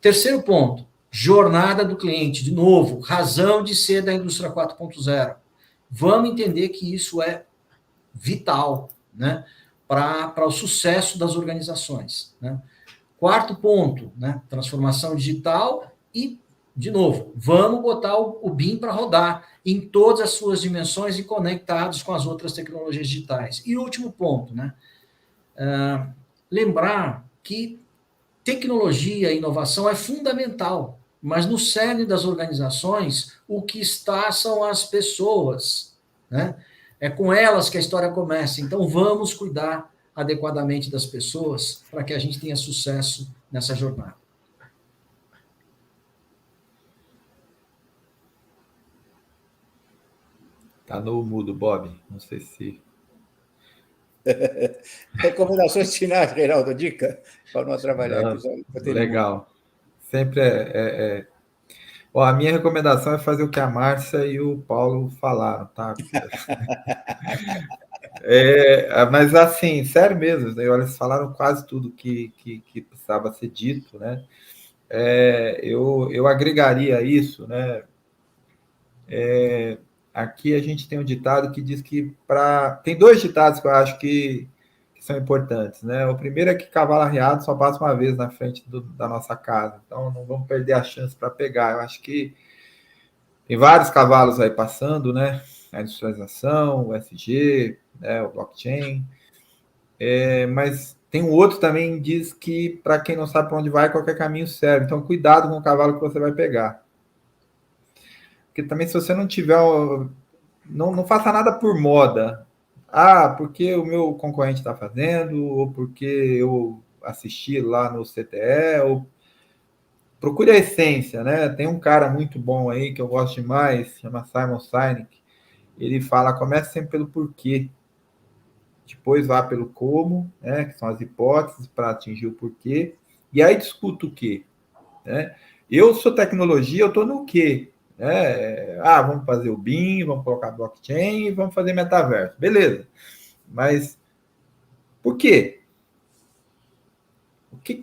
Terceiro ponto, jornada do cliente, de novo, razão de ser da indústria 4.0. Vamos entender que isso é vital, né, para o sucesso das organizações, né? Quarto ponto, né, transformação digital e, de novo, vamos botar o BIM para rodar em todas as suas dimensões e conectados com as outras tecnologias digitais. E último ponto, né, lembrar que tecnologia e inovação é fundamental, mas no cerne das organizações, o que está são as pessoas, né? É com elas que a história começa. Então, vamos cuidar adequadamente das pessoas para que a gente tenha sucesso nessa jornada. Tá no mudo, Bob. Não sei se... Recomendações finais, Reinaldo, dica, para não atrapalhar aqui. Legal. Sempre Bom, a minha recomendação é fazer o que a Márcia e o Paulo falaram, tá? Mas assim, sério mesmo, né? Eles falaram quase tudo que precisava ser dito, né? Eu agregaria isso, né? Aqui a gente tem um ditado que diz que tem dois ditados que eu acho que são importantes, né? O primeiro é que cavalo arriado só passa uma vez na frente da nossa casa, então não vamos perder a chance para pegar. Eu acho que tem vários cavalos aí passando, né? A industrialização, o SG, né? O blockchain, mas tem um outro também que diz que para quem não sabe para onde vai, qualquer caminho serve. Então cuidado com o cavalo que você vai pegar. Porque também se você não tiver... Não faça nada por moda. Porque o meu concorrente está fazendo, ou porque eu assisti lá no CTE, ou procure a essência, né? Tem um cara muito bom aí que eu gosto demais, chama Simon Sinek. Ele fala, comece sempre pelo porquê, depois vá pelo como, né? Que são as hipóteses para atingir o porquê, e aí discuta o quê, né? Eu sou tecnologia, eu estou no quê? Vamos fazer o BIM, vamos colocar blockchain, vamos fazer metaverso. Beleza. Mas por quê?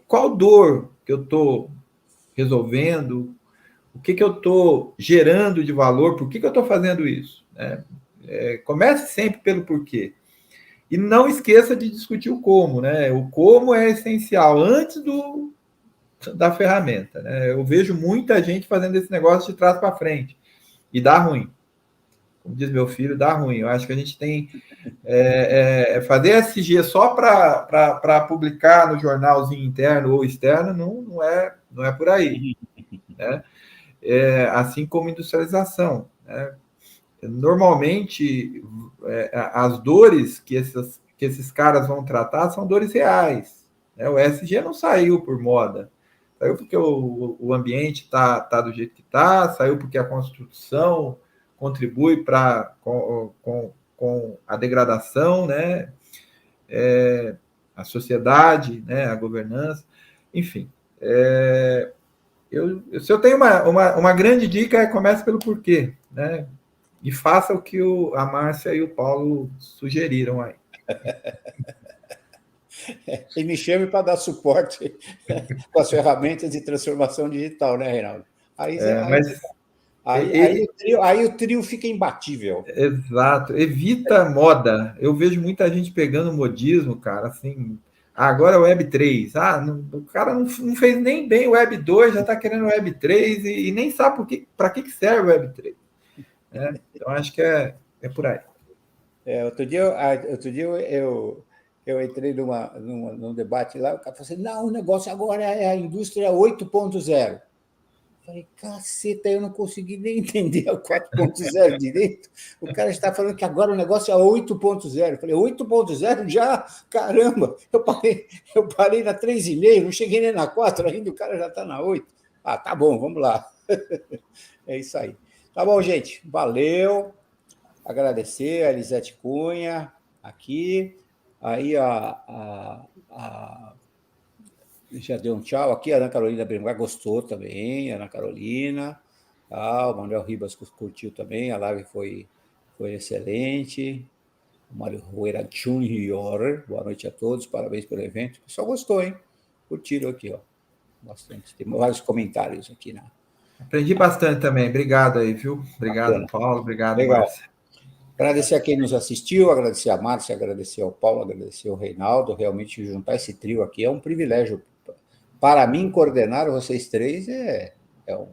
Qual dor que eu estou resolvendo? O que eu estou gerando de valor? Por que eu estou fazendo isso? Comece sempre pelo porquê. E não esqueça de discutir o como, né? O como é essencial antes da ferramenta, né? Eu vejo muita gente fazendo esse negócio de trás para frente e dá ruim. Como diz meu filho, dá ruim. Eu acho que a gente tem fazer SG só para publicar no jornalzinho interno ou externo não é por aí, né? Assim como industrialização, né? Normalmente as dores que esses caras vão tratar são dores reais, né? O SG não saiu por moda, saiu porque o ambiente está do jeito que está, saiu porque a construção contribui com a degradação, né? A sociedade, né? A governança, enfim. Se eu tenho uma grande dica, comece pelo porquê, né? E faça o que a Márcia e o Paulo sugeriram aí. E me chame para dar suporte com as ferramentas de transformação digital, né, Reinaldo? Aí o trio fica imbatível. Exato. Evita moda. Eu vejo muita gente pegando modismo, cara, assim... agora é Web 3. O cara não fez nem bem o Web 2, já está querendo o Web 3 e nem sabe para que serve o Web 3. Né? Então, acho que é por aí. Outro dia eu entrei num debate lá, o cara falou assim, não, o negócio agora é a indústria 8.0. Falei, caceta, eu não consegui nem entender a 4.0 direito. O cara está falando que agora o negócio é 8.0. Falei, 8.0 já? Caramba! Eu parei na 3,5, não cheguei nem na 4 ainda, o cara já está na 8. Tá bom, vamos lá. É isso aí. Tá bom, gente. Valeu. Agradecer a Elisete Cunha aqui. Aí já deu um tchau aqui, a Ana Carolina Brengar gostou também, Ana Carolina. O Manuel Ribas curtiu também, a live foi excelente. O Mário Rueira Júnior, boa noite a todos, parabéns pelo evento. O pessoal gostou, hein? Curtiram aqui, ó. Bastante. Tem vários comentários aqui, né? Aprendi bastante também. Obrigado aí, viu? Obrigado, Bacana. Paulo. Obrigado, Legal. Márcia. Agradecer a quem nos assistiu, agradecer a Márcia, agradecer ao Paulo, agradecer ao Reinaldo. Realmente, juntar esse trio aqui é um privilégio. Para mim, coordenar vocês três é um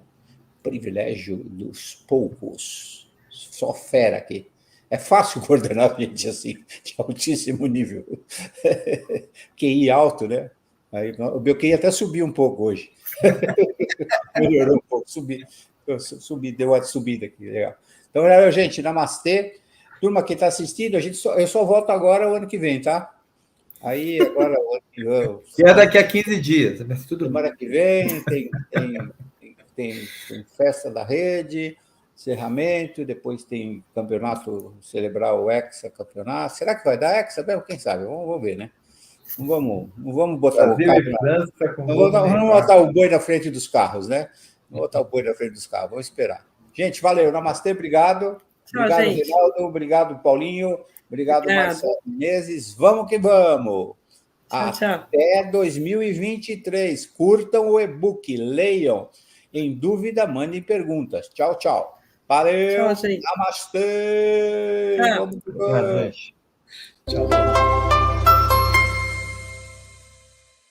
privilégio dos poucos. Só fera aqui. É fácil coordenar gente assim, de altíssimo nível. QI alto, né? Aí, o meu QI até subiu um pouco hoje. Melhorou um pouco, deu uma subida aqui, legal. Então, galera, gente, namastê. Turma que está assistindo, eu só volto agora o ano que vem, tá? Aí, agora, o ano que vem. E é daqui a 15 dias, mas tudo bem. Semana que vem tem festa da rede, encerramento, depois tem campeonato, celebrar o Hexa campeonato. Será que vai dar Hexa mesmo? Quem sabe? Vamos ver, né? Não vamos botar o carro. Não vamos botar o boi na frente dos carros, né? Não botar o boi na frente dos carros. Vamos esperar. Gente, valeu. Namastê, obrigado. Tchau, obrigado, gente. Reinaldo. Obrigado, Paulinho. Obrigado, Marcelo Menezes. Vamos que vamos. Tchau. Até 2023. Curtam o e-book, leiam. Em dúvida, mandem perguntas. Tchau, tchau. Valeu. Tchau, gente. Namastê. Tchau. Vamos que vamos. Boa noite. Tchau.